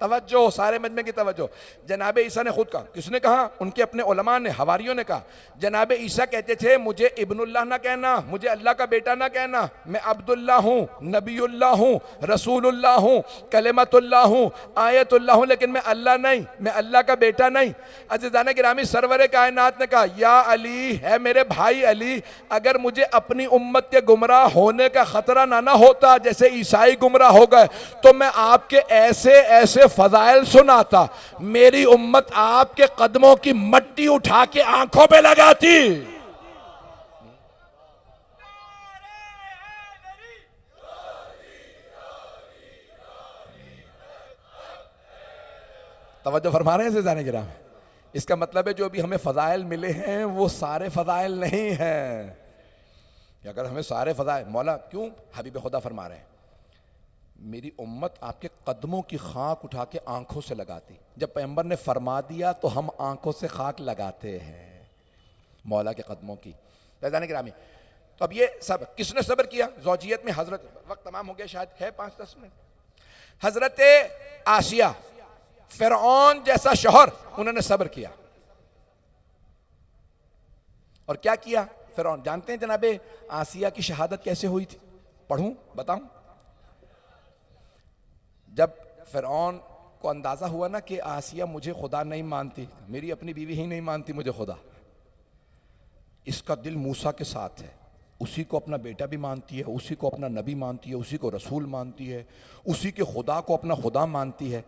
S1: तवज्जो, सारे मजमे की तवज्जो। जनाबे ईसा ने खुद कहा। किसने कहा? उनके अपने उलमा ने, हवारियों ने कहा। जनाबे ईसा कहते थे मुझे इब्नुल्लाह ना कहना, मुझे अल्लाह का बेटा ना कहना, मैं अब्दुल्लाह हूँ, नबीउल्लाह हूँ, रसूलुल्लाह हूँ, कलिमतुल्लाह हूँ, आयतुल्लाह हूँ, लेकिन मैं अल्लाह नहीं, मैं अल्लाह का बेटा नहीं। अज़ीज़ान गिरामी, सरवरे कायनात ने कहा या अली, है मेरे भाई अली, अगर मुझे अपनी उम्मत के गुमराह होने का खतरा ना होता, जैसे ईसाई गुमराह हो गए, तो मैं आपके ऐसे ऐसे फजाइल सुनाता, मेरी उम्मत आपके कदमों की मट्टी उठा के आंखों पे लगाती। तवज्जो फरमा रहे हैं ज़ाने गिराम। इसका मतलब है जो भी हमें फजाइल मिले हैं वो सारे फजाइल नहीं हैं। अगर हमें सारे फजाइल, मौला क्यों हबीब खुदा फरमा रहे हैं मेरी उम्मत आपके कदमों की खाक उठा के आंखों से लगाती। जब पैगंबर ने फरमा दिया तो हम आंखों से खाक लगाते हैं मौला के कदमों की। ज़ाने गिरामी, तो अब ये सब किसने सब्र किया? ज़ौजियत में हजरत, वक्त तमाम हो गया, शायद है 5-10 मिनट। हजरत आसिया, फिरौन जैसा शौहर, उन्होंने सब्र किया। और क्या किया फिरौन? जानते हैं जनाबे आसिया की शहादत कैसे हुई थी? पढ़ूं, बताऊं? जब फिरौन को अंदाजा हुआ ना कि आसिया मुझे खुदा नहीं मानती, मेरी अपनी बीवी ही नहीं मानती मुझे खुदा, इसका दिल मूसा के साथ है, उसी को अपना बेटा भी मानती है, उसी को अपना नबी मानती है, उसी को रसूल मानती है, उसी के खुदा को अपना खुदा मानती है।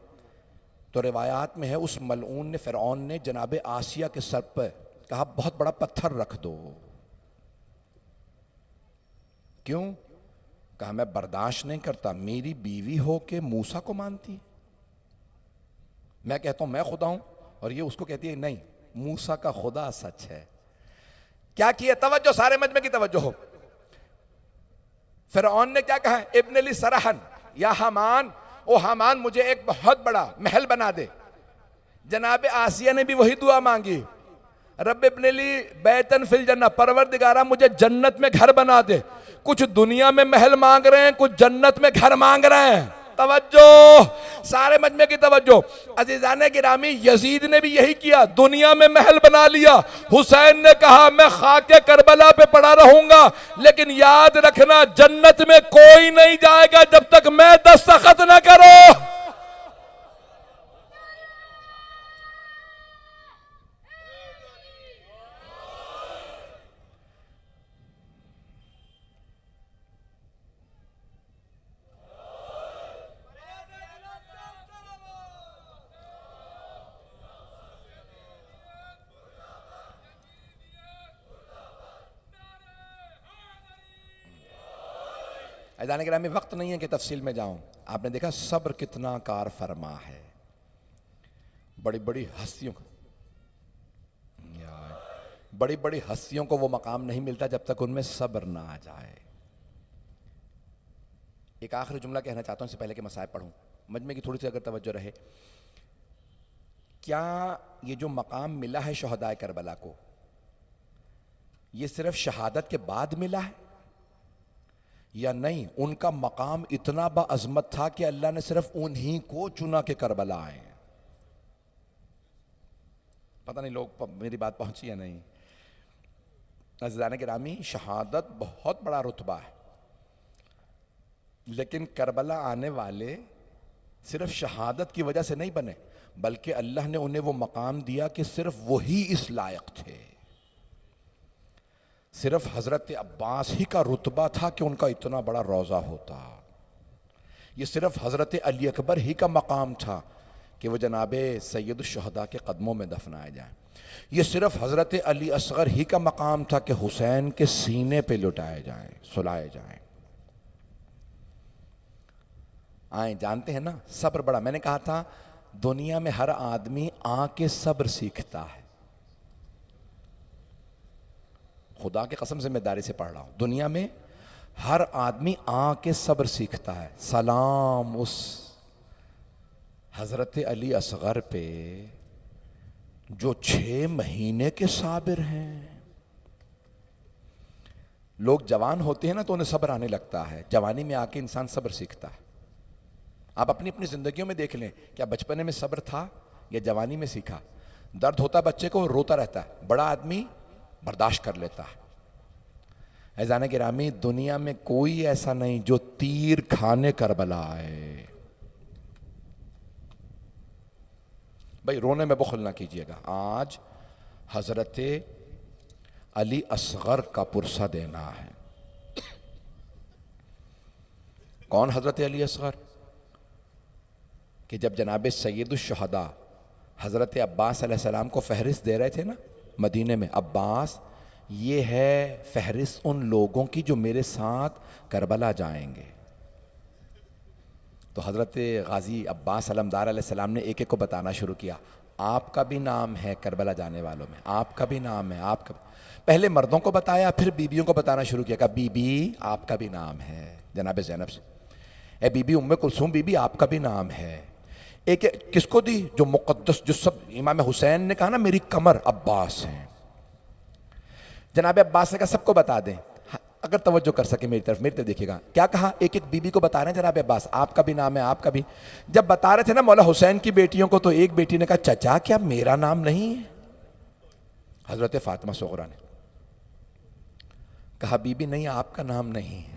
S1: तो रिवायात में है उस मलऊन ने, फिरौन ने जनाबे आसिया के सर पर कहा बहुत बड़ा पत्थर रख दो। क्यों? कहा मैं बर्दाश्त नहीं करता, मेरी बीवी हो के मूसा को मानती। मैं कहता हूं मैं खुदा हूं और ये उसको कहती है नहीं, मूसा का खुदा सच है। क्या किया? तवज्जो, सारे मजमे की तवज्जो हो। फिरौन ने क्या कहा? इब्न ली सरहन या हमान, ओ हमान मुझे एक बहुत बड़ा महल बना दे। जनाबे आसिया ने भी वही दुआ मांगी, रब इब्न ली बैतन फिल जन्नत, परवरदिगारा मुझे जन्नत में घर बना दे। कुछ दुनिया में महल मांग रहे हैं, कुछ जन्नत में घर मांग रहे हैं। तवज्जो, सारे मजमे की तवज्जो। अज़ीज़ाने गिरामी, यजीद ने भी यही किया, दुनिया में महल बना लिया। हुसैन ने कहा मैं खाके करबला पे पड़ा रहूंगा, लेकिन याद रखना जन्नत में कोई नहीं जाएगा जब तक मैं दस्तखत न करो। अज़ान गिरामी, वक्त नहीं है कि तफसील में जाऊं। आपने देखा सब्र कितना कार फरमा है बड़ी बड़ी हस्तियों का। बड़ी बड़ी हस्तियों को वो मकाम नहीं मिलता जब तक उनमें सब्र ना आ जाए। एक आखिरी जुमला कहना चाहता हूं इससे पहले कि मसाइब पढ़ूं, मजमे की थोड़ी सी अगर तवज्जो रहे। क्या ये जो मकाम मिला है शुहदाए करबला को, ये सिर्फ शहादत के बाद मिला है या नहीं? उनका मकाम इतना बाअज़मत था कि अल्लाह ने सिर्फ उन्हीं को चुना के करबला आए। पता नहीं लोग मेरी बात पहुंची या नहीं। अज़ीज़ान गिरामी, शहादत बहुत बड़ा रुतबा है, लेकिन करबला आने वाले सिर्फ शहादत की वजह से नहीं बने, बल्कि अल्लाह ने उन्हें वो मकाम दिया कि सिर्फ वही इस लायक थे। सिर्फ हजरत अब्बास ही का रुतबा था कि उनका इतना बड़ा रोज़ा होता। ये सिर्फ हजरत अली अकबर ही का मकाम था कि वो जनाबे सैयदुश शुहदा के कदमों में दफनाए जाएं। ये सिर्फ हजरत अली असगर ही का मकाम था कि हुसैन के सीने पे लुटाए जाएं, सुलाए जाएं। आए, जानते हैं ना, सब्र बड़ा। मैंने कहा था दुनिया में हर आदमी आके सब्र सीखता है। खुदा की कसम जिम्मेदारी से पढ़ रहा हूं, दुनिया में हर आदमी आके सब्र सीखता है। सलाम उस हजरत अली असगर पे जो 6 महीने के साबिर हैं। लोग जवान होते हैं ना तो उन्हें सब्र आने लगता है, जवानी में आके इंसान सब्र सीखता है। आप अपनी अपनी जिंदगियों में देख लें, क्या बचपने में सब्र था या जवानी में सीखा? दर्द होता बच्चे को, रोता रहता है, बड़ा आदमी बर्दाश्त कर लेता है। ऐज़ान गिरामी, दुनिया में कोई ऐसा नहीं जो तीर खाने करबला आए। भाई रोने में बुखल ना कीजिएगा। आज हजरत अली असगर का पुरसा देना है। कौन हजरत अली असगर? कि जब जनाब सैयदुश शुहदा हजरत अब्बास अलैहिस्सलाम को फहरिस्त दे रहे थे ना मदीने में, अब्बास ये है फहरिस्त उन लोगों की जो मेरे साथ करबला जाएंगे। तो हज़रत गाजी अब्बास अलमदार अलैहिस्सलाम ने एक एक को बताना शुरू किया, आपका भी नाम है करबला जाने वालों में, आपका भी नाम है, आपका। पहले मर्दों को बताया, फिर बीबियों को बताना शुरू किया, कहा बीबी आपका भी नाम है। जनाब ज़ैनब से, ए बीबी उम्मे कुलसूम बीबी आपका भी नाम है। एक किसको दी? जो मुक़द्दस, जो सब इमाम हुसैन ने कहा ना मेरी कमर अब्बास है। जनाब अब्बास ने कहा सबको बता दें। अगर तवज्जो कर सके मेरी तरफ देखिएगा, क्या कहा? एक एक बीबी को बता रहे हैं जनाब अब्बास, आपका भी नाम है, आपका भी। जब बता रहे थे ना मौला हुसैन की बेटियों को, तो एक बेटी ने कहा चचा क्या मेरा नाम नहीं है? हजरत फातिमा सुगरा ने कहा बीबी नहीं, आपका नाम नहीं है।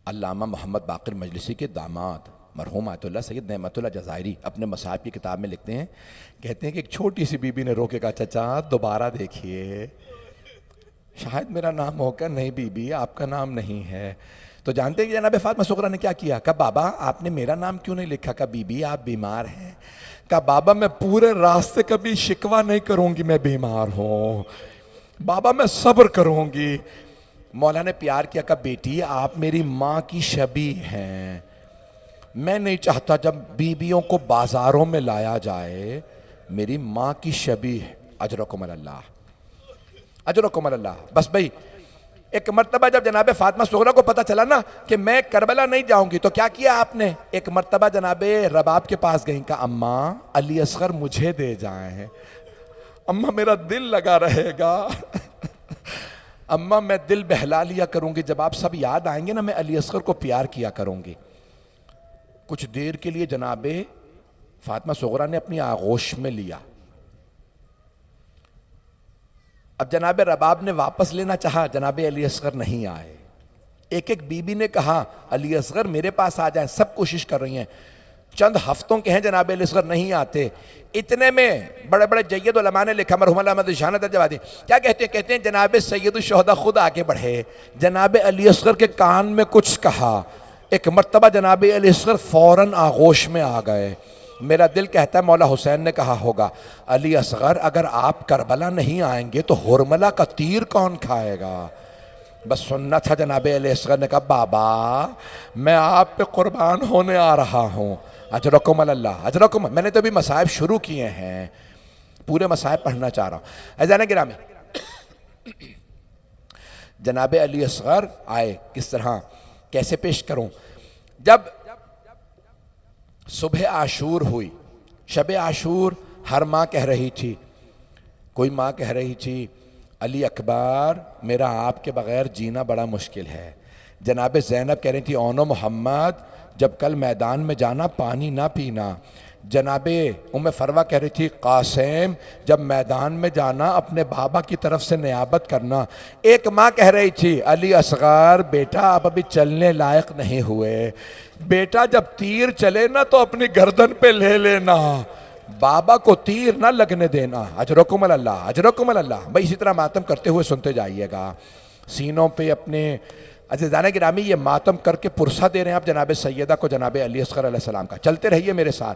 S1: अल्लामा मोहम्मद बाक़िर मजलिसी के दामाद मरहूम आयतुल्लाह सैयद नेमतुल्लाह जज़ायरी अपने मसाहिब की किताब में लिखते हैं, कहते हैं कि एक छोटी सी बीबी ने रोके कहा चचा दोबारा देखिए, शायद मेरा नाम होगा। नहीं बीबी आपका नाम नहीं है। तो जानते हैं कि जनाब फातिमा सुगरा ने क्या किया? कहा बाबा आपने मेरा नाम क्यों नहीं लिखा? कहा बीबी आप बीमार हैं। कहा बाबा मैं पूरे रास्ते कभी शिकवा नहीं करूंगी मैं बीमार हूं, बाबा मैं सब्र करूंगी। मौला ने प्यार किया, कहा बेटी आप मेरी माँ की शबी हैं, मैं नहीं चाहता जब बीबियों को बाजारों में लाया जाए मेरी माँ की शबी है। अजरकुम अल्लाह, अजरकुम अल्लाह। बस भाई एक मर्तबा जब जनाब फातिमा सुगरा को पता चला ना कि मैं करबला नहीं जाऊंगी, तो क्या किया आपने? एक मर्तबा जनाबे रबाब के पास गई, कहा अम्मा अली असगर मुझे दे जाएं, अम्मा मेरा दिल लगा रहेगा, अम्मा मैं दिल बहला लिया करूंगी, जब आप सब याद आएंगे ना मैं अली असगर को प्यार किया करूंगी। कुछ देर के लिए जनाबे फातिमा सुगरा ने अपनी आगोश में लिया। अब जनाबे रबाब ने वापस लेना चाहा, जनाबे अली असगर नहीं आए। एक एक बीबी ने कहा अली असगर मेरे पास आ जाए, सब कोशिश कर रही हैं, चंद हफ्तों के हैं जनाबे अली असगर नहीं आते। इतने में बड़े बड़े जय्यद उलमा ने लिखा, मरहुम अहमद शान दर्जवादी क्या कहते हैं? कहते हैं जनाबे सैयदुश शुहदा खुद आगे बढ़े, जनाबे अली असगर के कान में कुछ कहा। एक मर्तबा जनाबे अली असगर फौरन आगोश में आ गए। मेरा दिल कहता है मौला हुसैन ने कहा होगा अली असगर अगर आप करबला नहीं आएंगे तो हुरमला का तीर कौन खाएगा? बस सुनना था। जनाबे अली असगर ने कहा बाबा मैं आप पे कुर्बान होने आ रहा हूँ। अजरकुम अल्लाह, अजरकुम। मैंने तो अभी मसाइब शुरू किए हैं, पूरे मसाइब पढ़ना चाह रहा हूँ। अज़ान गिरामी, जनाब अली असगर आए, किस तरह कैसे पेश करूं। जब सुबह आशूर हुई, शब आशूर, हर माँ कह रही थी, कोई माँ कह रही थी अली अकबर मेरा आपके बगैर जीना बड़ा मुश्किल है। जनाब ज़ैनब कह रही थी ओनो मोहम्मद जब कल मैदान में जाना पानी ना पीना। जनाबे उम्मे फरवा कह रही थी कासिम जब मैदान में जाना अपने बाबा की तरफ से नियाबत करना। एक माँ कह रही थी अली असगर बेटा आप अभी चलने लायक नहीं हुए, बेटा जब तीर चले ना तो अपनी गर्दन पे ले लेना, बाबा को तीर ना लगने देना। अजरकुम अल्लाह, अजरकुम अल्लाह। भाई इसी तरह मातम करते हुए सुनते जाइएगा, सीनों पे अपने अज़ीज़ान गिरामी ये मातम करके पुरसा दे रहे हैं आप जनाब सैयदा को, जनाब अली असगर अलैहिस्सलाम का। चलते रहिए मेरे साथ।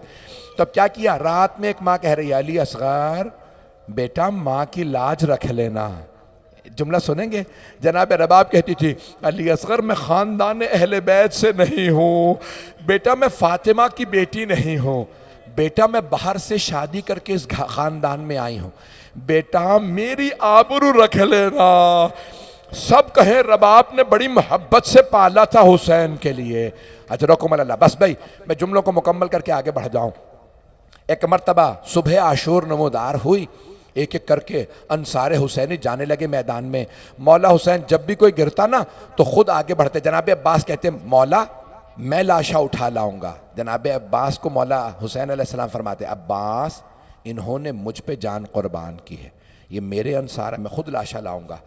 S1: तो अब क्या किया, रात में एक माँ कह रही है अली असगर बेटा माँ की लाज रख लेना। जुमला सुनेंगे, जनाब रबाब कहती थी अली असगर मैं ख़ानदान अहले बैत से नहीं हूँ, बेटा मैं फ़ातिमा की बेटी नहीं हूँ, बेटा मैं बाहर से शादी करके इस ख़ानदान में आई हूँ, बेटा मेरी आबरू रख लेना। सब कहे रबाब ने बड़ी मोहब्बत से पाला था हुसैन के लिए। अजरकुम अल्लाह। बस भाई मैं जुमलों को मुकम्मल करके आगे बढ़ जाऊं। एक मर्तबा सुबह आशूर नमोदार हुई, एक एक करके अंसार हुसैनी जाने लगे मैदान में। मौला हुसैन जब भी कोई गिरता ना तो खुद आगे बढ़ते। जनाब अब्बास कहते मौला मैं लाशा उठा लाऊंगा। जनाब अब्बास को मौला हुसैन अलैहिस्सलाम फरमाते अब्बास इन्होंने मुझ पे जान कुर्बान की है, ये मेरे अंसार, मैं खुद लाशा लाऊंगा।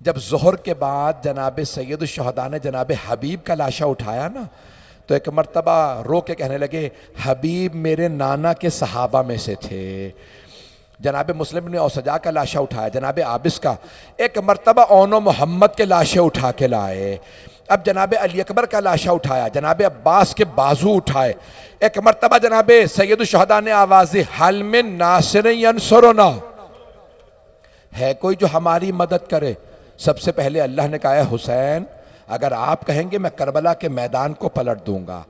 S1: जब ज़ोहर के बाद जनाब सैयद शुहदा ने जनाब हबीब का लाशा उठाया ना तो एक मर्तबा रो के कहने लगे हबीब मेरे नाना के सहाबा में से थे। जनाब मुस्लिम ने औसजा का लाशा उठाया, जनाब आबिस का। एक मर्तबा ओनो मोहम्मद के लाशे उठा के लाए। अब जनाब अली अकबर का लाशा उठाया, जनाब अब्बास के बाजू उठाए। एक मर्तबा जनाब सैयद शुहदा ने आवाज़ हल में नासिर यंसुरना, है कोई जो हमारी मदद करे। सबसे पहले अल्लाह ने कहा है हुसैन अगर आप कहेंगे मैं करबला के मैदान को पलट दूंगा।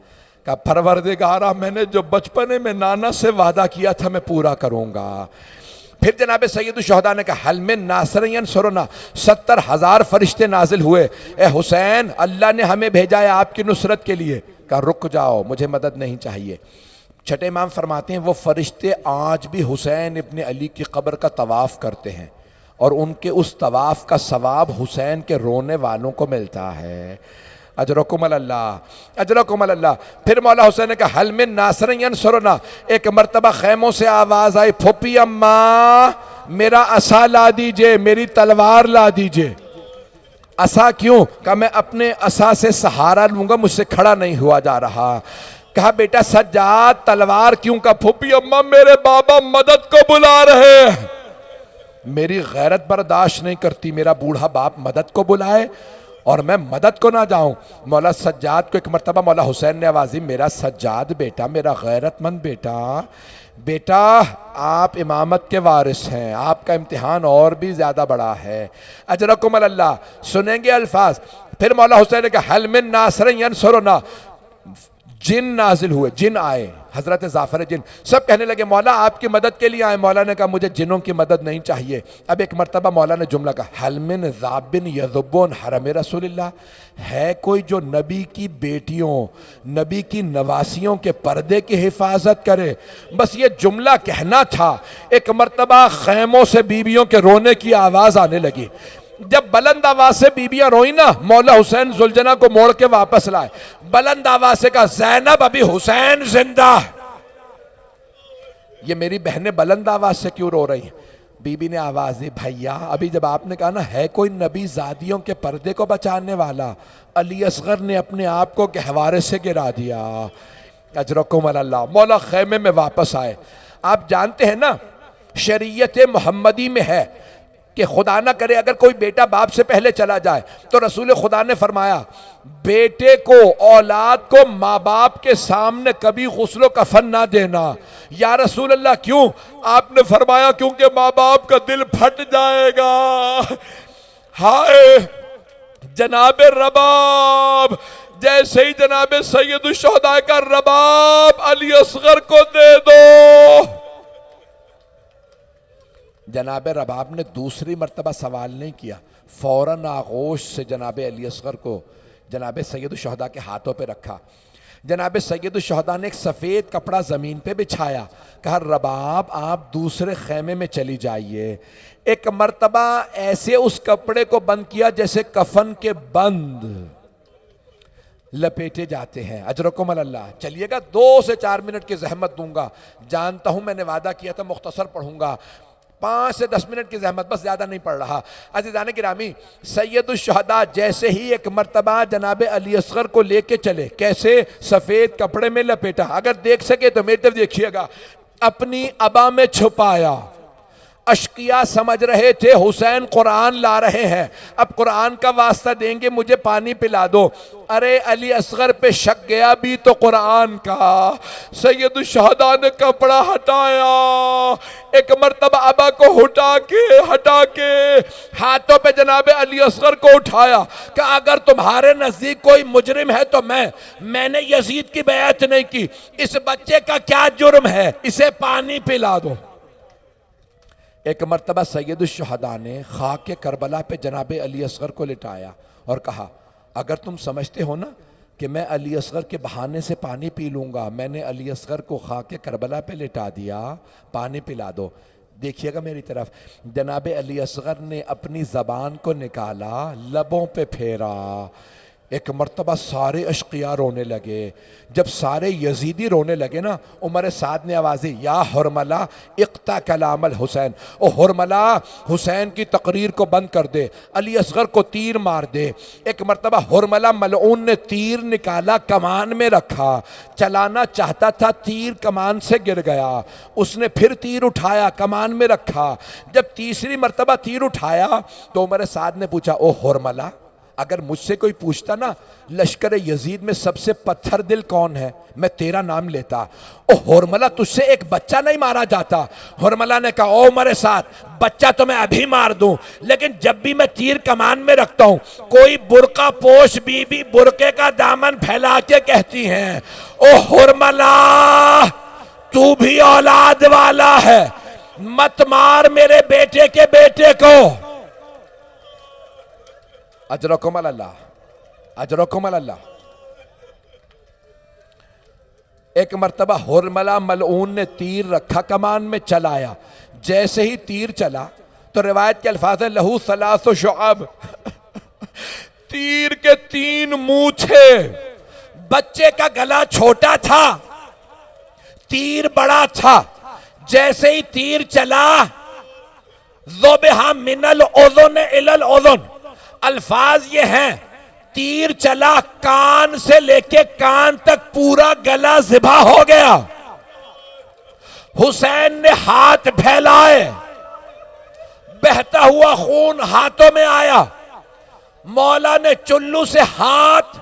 S1: कहा परवरदिगारा मैंने जो बचपने में नाना से वादा किया था मैं पूरा करूंगा। फिर जनाब सैयद शुहदा ने कहा हल में नासरयन सुरना, 70,000 फरिश्ते नाजिल हुए, ए हुसैन अल्लाह ने हमें भेजा है आपकी नुसरत के लिए। कहा रुक जाओ मुझे मदद नहीं चाहिए। छठे इमाम फरमाते हैं वो फरिश्ते आज भी हुसैन इब्ने अली की कब्र का तवाफ़ करते हैं और उनके उस तवाफ़ का सवाब हुसैन के रोने वालों को मिलता है। अजरकुम अल्लाह, अजरकुम अल्लाह। फिर मौला हुसैन ने कहा हल में नासरयन सुरना। एक मर्तबा खैमों से आवाज़ आई फुपी अम्मा मेरा असा ला दीजिए, मेरी तलवार ला दीजिए। असा क्यों? कहा मैं अपने असा से सहारा लूंगा, मुझसे खड़ा नहीं हुआ जा रहा। कहा बेटा सज्जाद तलवार क्यों? का फुपी अम्मा मेरे बाबा मदद को बुला रहे हैं, मेरी गैरत बर्दाश्त नहीं करती मेरा बूढ़ा बाप मदद को बुलाए और मैं मदद को ना जाऊं। मौला सज्जाद को एक मर्तबा मौला हुसैन ने आवाज़ी मेरा सज्जाद बेटा, मेरा गैरतमंद बेटा, बेटा आप इमामत के वारिस हैं, आपका इम्तिहान और भी ज़्यादा बड़ा है। अजरकुम अल्लाह। सुनेंगे अल्फाज। फिर मौला हुसैन ने कहा हल मिन नासिरिन यंसुरना। जिन नाजिल हुए, जिन आए, हजरत जाफर जिन, सब कहने लगे मौला आपकी मदद के लिए आए। मौला ने कहा मुझे जिनों की मदद नहीं चाहिए। अब एक मर्तबा मौला ने जुमला कहा हल मिन ज़ाबिन यज़ुब्बुन हरम रसूलिल्लाह, है कोई जो नबी की बेटियों नबी की नवासियों के पर्दे की हिफाजत करे। बस ये जुमला कहना था। एक मर्तबा खैमों से बीवियों के रोने की आवाज़ आने लगी। जब बुलंद आवाज से बीबियां रोई ना मौला हुसैन जुलजना को मोड़ के वापस लाए। बुलंद आवाज से कहा ज़ैनब अभी हुसैन जिंदा। ये मेरी बहनें बुलंद आवाज से क्यों रो रही हैं? बीबी ने आवाज दी भैया अभी जब आपने कहा ना है कोई नबी जादियों के पर्दे को बचाने वाला, अली असगर ने अपने आप को गहवारे से गिरा दिया। अजरकुम अल्लाह। मौला खैमे में वापस आए। आप जानते हैं ना शरीयत मोहम्मदी में है कि खुदा ना करे अगर कोई बेटा बाप से पहले चला जाए तो रसूल खुदा ने फरमाया बेटे को औलाद को माँ बाप के सामने कभी गुस्ल कफन ना देना। या रसूल अल्लाह क्यों? आपने फरमाया क्योंकि माँ बाप का दिल फट जाएगा। हाय जनाब रबाब, जैसे ही जनाब सैयद शुहदा का रबाब अली असगर को दे दो। जनाब रबाब ने दूसरी मर्तबा सवाल नहीं किया, फौरन आगोश से जनाब अली असगर को जनाब सैयदुश्शहदा के हाथों पे रखा। जनाब सैयदुश्शहदा ने एक सफ़ेद कपड़ा ज़मीन पे बिछाया, कहा रबाब आप दूसरे खेमे में चली जाइए। एक मर्तबा ऐसे उस कपड़े को बंद किया जैसे कफन के बंद लपेटे जाते हैं। अजरकुम अल्लाह। चलिएगा 2 से 4 मिनट की जहमत दूंगा, जानता हूं मैंने वादा किया था मुख्तसर पढ़ूंगा, 5 से 10 मिनट की जहमत, बस ज़्यादा नहीं पढ़ रहा। अज़ीज़ान गिरामी, सैयदुश्शहदा जैसे ही एक मर्तबा जनाब अली असगर को लेके चले, कैसे? सफ़ेद कपड़े में लपेटा। अगर देख सके तो मेरी तरफ देखिएगा, अपनी अबा में छुपाया। अशकिया समझ रहे थे हुसैन कुरान ला रहे हैं, अब कुरान का वास्ता देंगे, मुझे पानी पिला दो। अरे अली असगर पे शक गया भी तो कुरान का। सैयदुश्शहदा ने कपड़ा हटाया, एक मर्तबा अबा को हटा के हाथों पे जनाब अली असगर को उठाया कि अगर तुम्हारे नजदीक कोई मुजरिम है तो मैंने यजीद की बैत नहीं की, इस बच्चे का क्या जुर्म है, इसे पानी पिला दो। एक मर्तबा सैयदुश्शहदा ने खाक करबला पे जनाब अली असगर को लिटाया और कहा, अगर तुम समझते हो ना कि मैं अली असगर के बहाने से पानी पी लूँगा, मैंने अली असगर को खाक करबला पे लिटा दिया, पानी पिला दो। देखिएगा मेरी तरफ, जनाब अली असगर ने अपनी ज़बान को निकाला, लबों पे फेरा। एक मर्तबा सारे अशकिया रोने लगे। जब सारे यजीदी रोने लगे ना, उमर साद ने आवाज़ दी, या हुरमला इक्ता कलाम अल हुसैन, ओ हुरमला हुसैन की तकरीर को बंद कर दे, अली असगर को तीर मार दे। एक मर्तबा हुरमला मलऊन ने तीर निकाला, कमान में रखा, चलाना चाहता था, तीर कमान से गिर गया। उसने फिर तीर उठाया, कमान में रखा। जब तीसरी मर्तबा तीर उठाया तो उमर साद ने पूछा, ओ हुरमला, अगर मुझसे कोई पूछता ना लश्कर यजीद में सबसे पत्थर दिल कौन है, मैं तेरा नाम लेता। ओ हुरमला, तुझसे एक बच्चा नहीं मारा जाता। हुरमला ने कहा, ओ मेरे साथ बच्चा तो मैं अभी मार दूं, लेकिन जब भी मैं तीर कमान में रखता हूं, कोई बुरका पोश बीबी बुरके का दामन फैला के कहती हैं, ओ हुरमला तू भी औलाद वाला है, मत मार मेरे बेटे के बेटे को। अजरकुम अल्लाह, अजरकुम अल्लाह। एक मर्तबा हुरमला मलऊन ने तीर रखा, कमान में चलाया। जैसे ही तीर चला तो रिवायत के अल्फाज है, लहू सलासो शुअब, तीर के 3 मूछे। बच्चे का गला छोटा था, तीर बड़ा था। जैसे ही तीर चला, ज़ुबिहा मिनल उज़ुन इलल उज़ुन, अल्फाज ये हैं, तीर चला कान से लेके कान तक पूरा गला ज़िबा हो गया। हुसैन ने हाथ फैलाए, बहता हुआ खून हाथों में आया। मौला ने चुल्लू से हाथ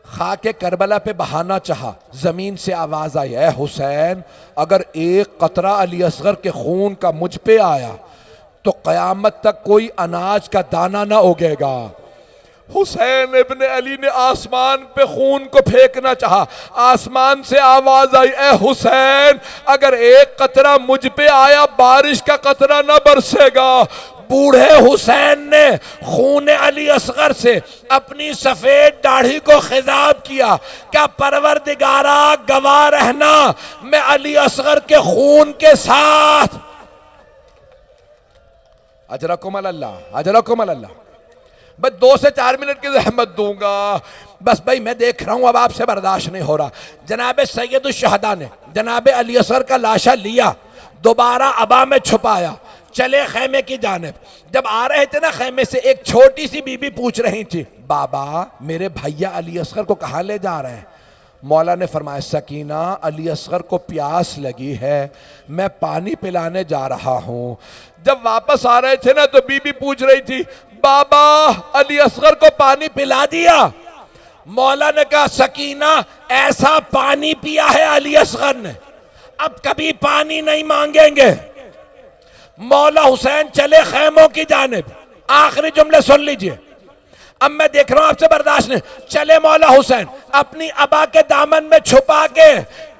S1: खाके करबला पे बहाना चाहा, जमीन से आवाज आई, ऐ हुसैन, अगर एक कतरा अली असगर के खून का मुझ पे आया तो कयामत तक कोई अनाज का दाना ना उगेगा। हुसैन इब्ने अली ने आसमान पे खून को फेंकना चाहा, आसमान से आवाज आई, ए हुसैन, अगर एक कतरा मुझ पे आया बारिश का कतरा ना बरसेगा। बूढ़े हुसैन ने खून अली असगर से अपनी सफेद दाढ़ी को खिताब किया, क्या परवरदिगारा गवाह रहना, मैं अली असगर के खून के साथ। अजरकुम अल्लाह, अजरकुम अल्लाह। बस 2 से 4 मिनट की जहमत दूंगा, बस भाई मैं देख रहा हूं अब आपसे बर्दाश्त नहीं हो रहा। जनाब सैयदुश्शहदा ने जनाब अली असगर का लाशा लिया, दोबारा अबा में छुपाया, चले खैमे की जानिब। जब आ रहे थे ना खैमे से, एक छोटी सी बीबी पूछ रही थी, बाबा मेरे भैया अली असगर को कहाँ ले जा रहे हैं? मौला ने फरमाया, सकीना, अली असगर को प्यास लगी है, मैं पानी पिलाने जा रहा हूँ। जब वापस आ रहे थे ना तो बीबी पूछ रही थी, बाबा अली असगर को पानी पिला दिया? मौला ने कहा, सकीना, ऐसा पानी पिया है अली असगर ने, अब कभी पानी नहीं मांगेंगे। मौला हुसैन चले खैमों की जानिब। आखिरी जुमले सुन लीजिए, अब मैं देख रहा हूं आपसे बर्दाश्त नहीं। चले मौला हुसैन अपनी अबा के दामन में छुपा के,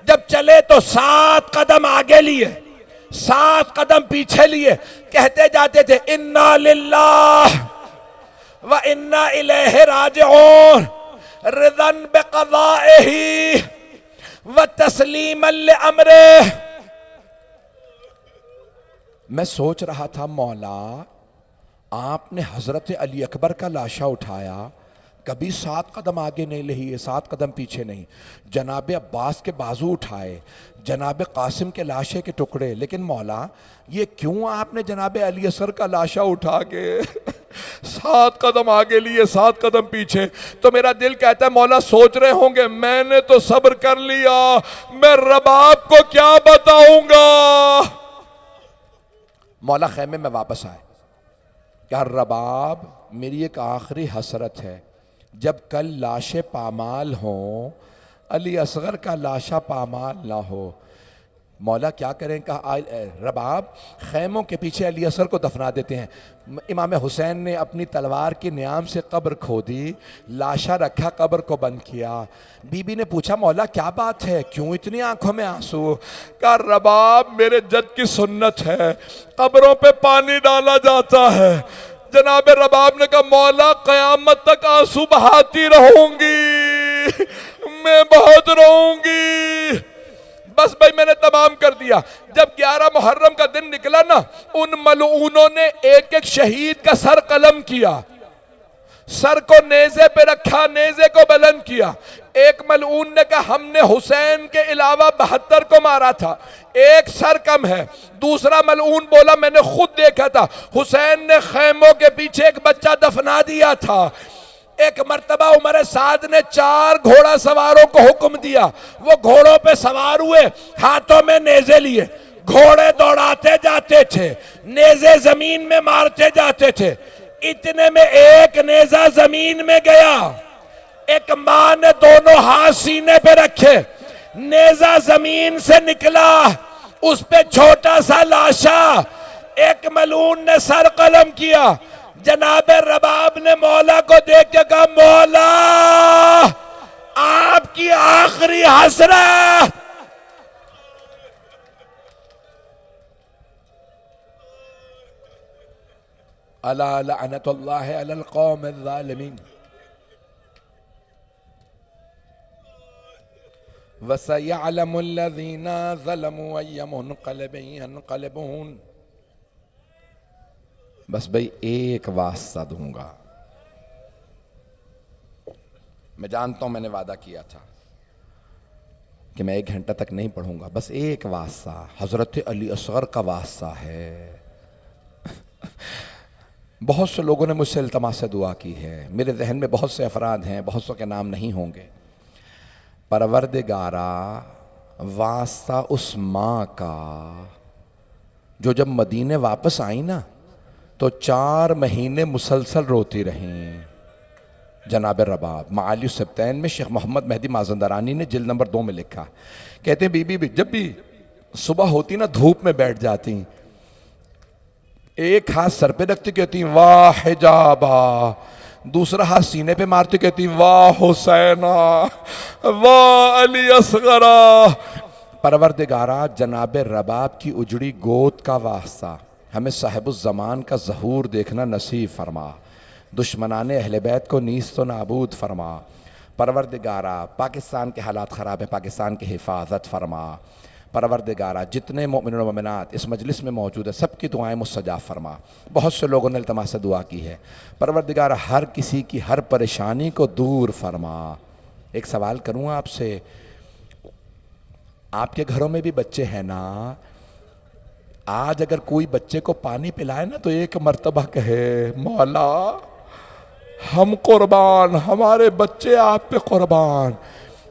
S1: जब चले तो 7 कदम आगे लिए, 7 कदम पीछे लिए कहते जाते थे इन्ना लिल्लाह व इन्ना इलैहि राजिऊन रिदन बिक़ज़ाइही व तस्लीमन लिअम्रिही। मैं सोच रहा था मौला, आपने हजरत अली अकबर का लाशा उठाया, कभी 7 कदम आगे नहीं लिए, 7 कदम पीछे नहीं। जनाब अब्बास के बाजू उठाए, जनाब कासिम के लाशे के टुकड़े, लेकिन मौला ये क्यों आपने जनाब अली असर का लाशा उठा के 7 कदम आगे लिए 7 कदम पीछे? तो मेरा दिल कहता है मौला सोच रहे होंगे मैंने तो सब्र कर लिया, मैं रबाब को क्या बताऊंगा। मौला खैमे में वापस आए, क्या रबाब मेरी एक आखिरी हसरत है, जब कल लाशे पामाल हों, अली असगर का लाशा पामाल ना हो। मौला क्या करें? कहा रबाब खैमों के पीछे अली असगर को दफना देते हैं। इमाम हुसैन ने अपनी तलवार की न्याम से कब्र खोदी, लाशा रखा, कब्र को बंद किया। बीबी ने पूछा मौला क्या बात है, क्यों इतनी आंखों में आंसू? कहा रबाब मेरे जद की सुन्नत है, कब्रों पे पानी डाला जाता है। जनाब रबाब ने कहा मौला कयामत तक आंसू बहाती रहूंगी, मैं बहुत रोऊंगी। बस भाई मैंने तमाम कर दिया। जब 11 मुहर्रम का दिन निकला ना, उन मलऊनों ने एक एक शहीद का सर कलम किया, सर को नेज़े पे रखा, नेज़े को बुलंद किया। एक मलऊन ने कहा हमने हुसैन के अलावा 72 को मारा था, एक सर कम है। दूसरा मलऊन बोला मैंने खुद देखा था, हुसैन ने खैमों के पीछे एक बच्चा दफना दिया था। एक मर्तबा उमर साद ने 4 घोड़ा सवारों को हुक्म दिया, वो घोड़ों पे सवार हुए, हाथों में नेज़े लिए, घोड़े दौड़ाते जाते थे, नेज़े जमीन में मारते जाते थे। इतने में एक नेज़ा जमीन में गया, एक मां ने दोनों हाथ सीने पे रखे, नेज़ा जमीन से निकला, उस पे छोटा सा लाशा। एक मलून ने सर कलम किया, जनाब रबाब ने मौला को देख के कहा मौला आपकी आखिरी हसरत। अला लअनतुल्लाह अलल कौम अज़्ज़ालिमीन वसयअलमुल्लज़ीना ज़लमू अय्य मुनक़लिबिन यनक़लिबून। बस भाई एक वास्ता दूंगा, मैं जानता हूं मैंने वादा किया था कि मैं 1 घंटा तक नहीं पढ़ूंगा, बस एक वास्ता हजरत अली असगर का वास्ता है। बहुत से लोगों ने मुझसे इल्तमास से दुआ की है, मेरे जहन में बहुत से अफराद हैं, बहुत सौ के नाम नहीं होंगे। परवरदिगारा वास्ता उस माँ का जो जब मदीने वापस आई ना तो 4 महीने मुसलसल रोती रहीं। जनाब रबाब माली सब्तैन में शेख मोहम्मद मेहदी माजंदारानी ने जिल्द नंबर 2 में लिखा, कहते हैं बीबी भी जब भी सुबह होती ना धूप में बैठ जाती, एक हाथ सर पे रखती कहती वाह हिजाबा, दूसरा हाथ सीने पे मारती कहती वाह हुसैना, वाह अली असगरा। परवरदिगारा जनाब रबाब की उजड़ी गोद का वास्ता हमें साहिबुज़्ज़मान का ज़हूर देखना नसीब फरमा, दुश्मनाने अहले बैत को नीस्त व नाबूद फरमा। परवरदिगारा पाकिस्तान के हालात ख़राब हैं, पाकिस्तान की हिफाजत फरमा। परवरदिगारा जितने मोमिन व मोमिनात इस मजलिस में मौजूद है सबकी दुआएं मुस्तजाब फरमा। बहुत से लोगों ने इल्तमास से दुआ की है, परवरदिगारा हर किसी की हर परेशानी को दूर फरमा। एक सवाल करूँ आपसे, आपके घरों में भी बच्चे हैं ना, आज अगर कोई बच्चे को पानी पिलाए ना तो एक मर्तबा कहे मौला हम कुर्बान, हमारे बच्चे आप पे कुर्बान।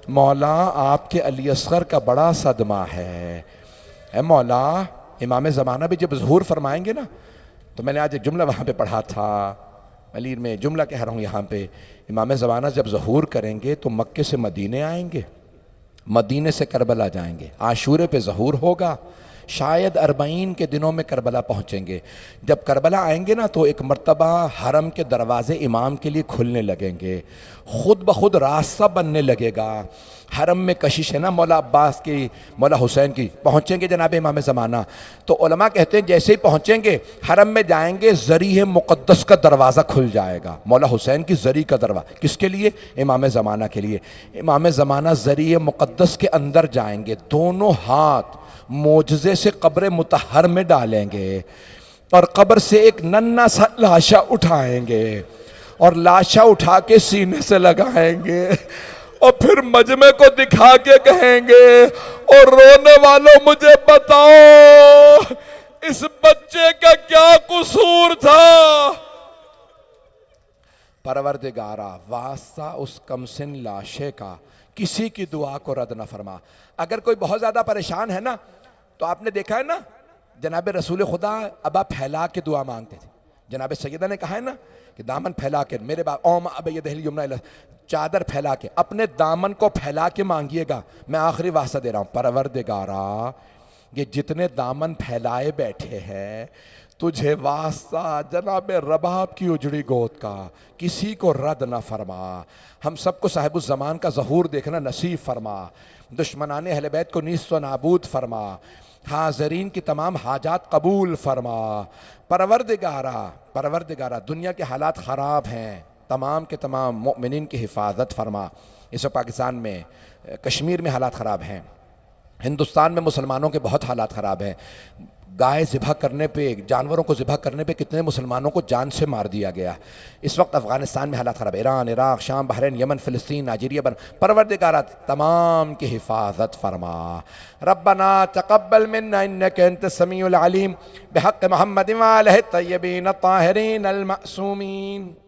S1: मौला आपके अली असगर का बड़ा सदमा है। मौला इमाम ज़माना भी जब ज़हूर फरमाएंगे ना, तो मैंने आज एक जुमला वहाँ पे पढ़ा था, अलीर में जुमला कह रहा हूँ यहाँ पे, इमाम ज़माना जब ज़हूर करेंगे तो मक्के से मदीने आएंगे, मदीने से करबला जाएंगे, आशूरे पे ज़हूर होगा, शायद 40 के दिनों में करबला पहुँचेंगे। जब करबला आएंगे ना तो एक मर्तबा हरम के दरवाजे इमाम के लिए खुलने लगेंगे, खुद ब खुद रास्ता बनने लगेगा। हरम में कशिश है ना मौला अब्बास की, मौला हुसैन की, पहुँचेंगे जनाब इमाम ज़माना। तो उलमा कहते हैं जैसे ही पहुँचेंगे हरम में जाएंगे, ज़री मुक़द्दस का दरवाज़ा खुल जाएगा। मौला हुसैन की ज़री का दरवाज़ा किसके लिए? इमाम ज़माना के लिए। इमाम ज़माना ज़री मुक़द्दस के अंदर जाएंगे, दोनों हाथ मोजज़े से कब्र मुतहर में डालेंगे और कब्र से एक नन्हा सा लाशा उठाएंगे और लाशा उठा के सीने से लगाएंगे और फिर मजमे को दिखा के कहेंगे, और रोने वालों मुझे बताओ इस बच्चे का क्या कसूर था। परवरदिगारा वास्ता उस कमसिन लाशे का, किसी की दुआ को रद्द न फरमा। अगर कोई बहुत ज्यादा परेशान है ना, तो आपने देखा है ना जनाब रसूल खुदा अबा फैला के दुआ मांगते थे। जनाब सैयदा ने कहा है ना कि दामन फैला के, मेरे बाप ओम अब ये दहली यमुना, चादर फैला के, अपने दामन को फैला के मांगिएगा। मैं आखिरी वास्ता दे रहा हूं, परवरदिगारा ये जितने दामन फैलाए बैठे हैं, तुझे वास्ता जनाब रबाब की उजड़ी गोद का, किसी को रद्द ना फरमा। हम सबको साहिबुज़ ज़मान का ज़हूर देखना नसीब फरमा। दुश्मनाने अहले बैत को नीस्त व नाबूद फरमा। हाज़रीन की तमाम हाजात कबूल फरमा। परवरदिगारा दुनिया के हालात ख़राब हैं, तमाम के तमाम मोमिनीन की हिफाजत फरमा। इस वक्त पाकिस्तान में, कश्मीर में हालात ख़राब हैं, हिंदुस्तान में मुसलमानों के बहुत हालात ख़राब हैं। गाय ज़िबह करने पे, जानवरों को ज़िबह करने पे कितने मुसलमानों को जान से मार दिया गया। इस वक्त अफ़गानिस्तान में हालात ख़राब, ईरान, इराक़, शाम, बहरीन, यमन, फ़िलिस्तीन, नाइजीरिया बन। परवरदिगारा तमाम की हिफाजत फरमा। रब्बना तक़ब्बल मिन्ना इन्नका अंतस समीउल अलीम बिहक़्क़ि मुहम्मदिन व आलिहि तय्यबीन अत्ताहिरीन अल मासूमीन।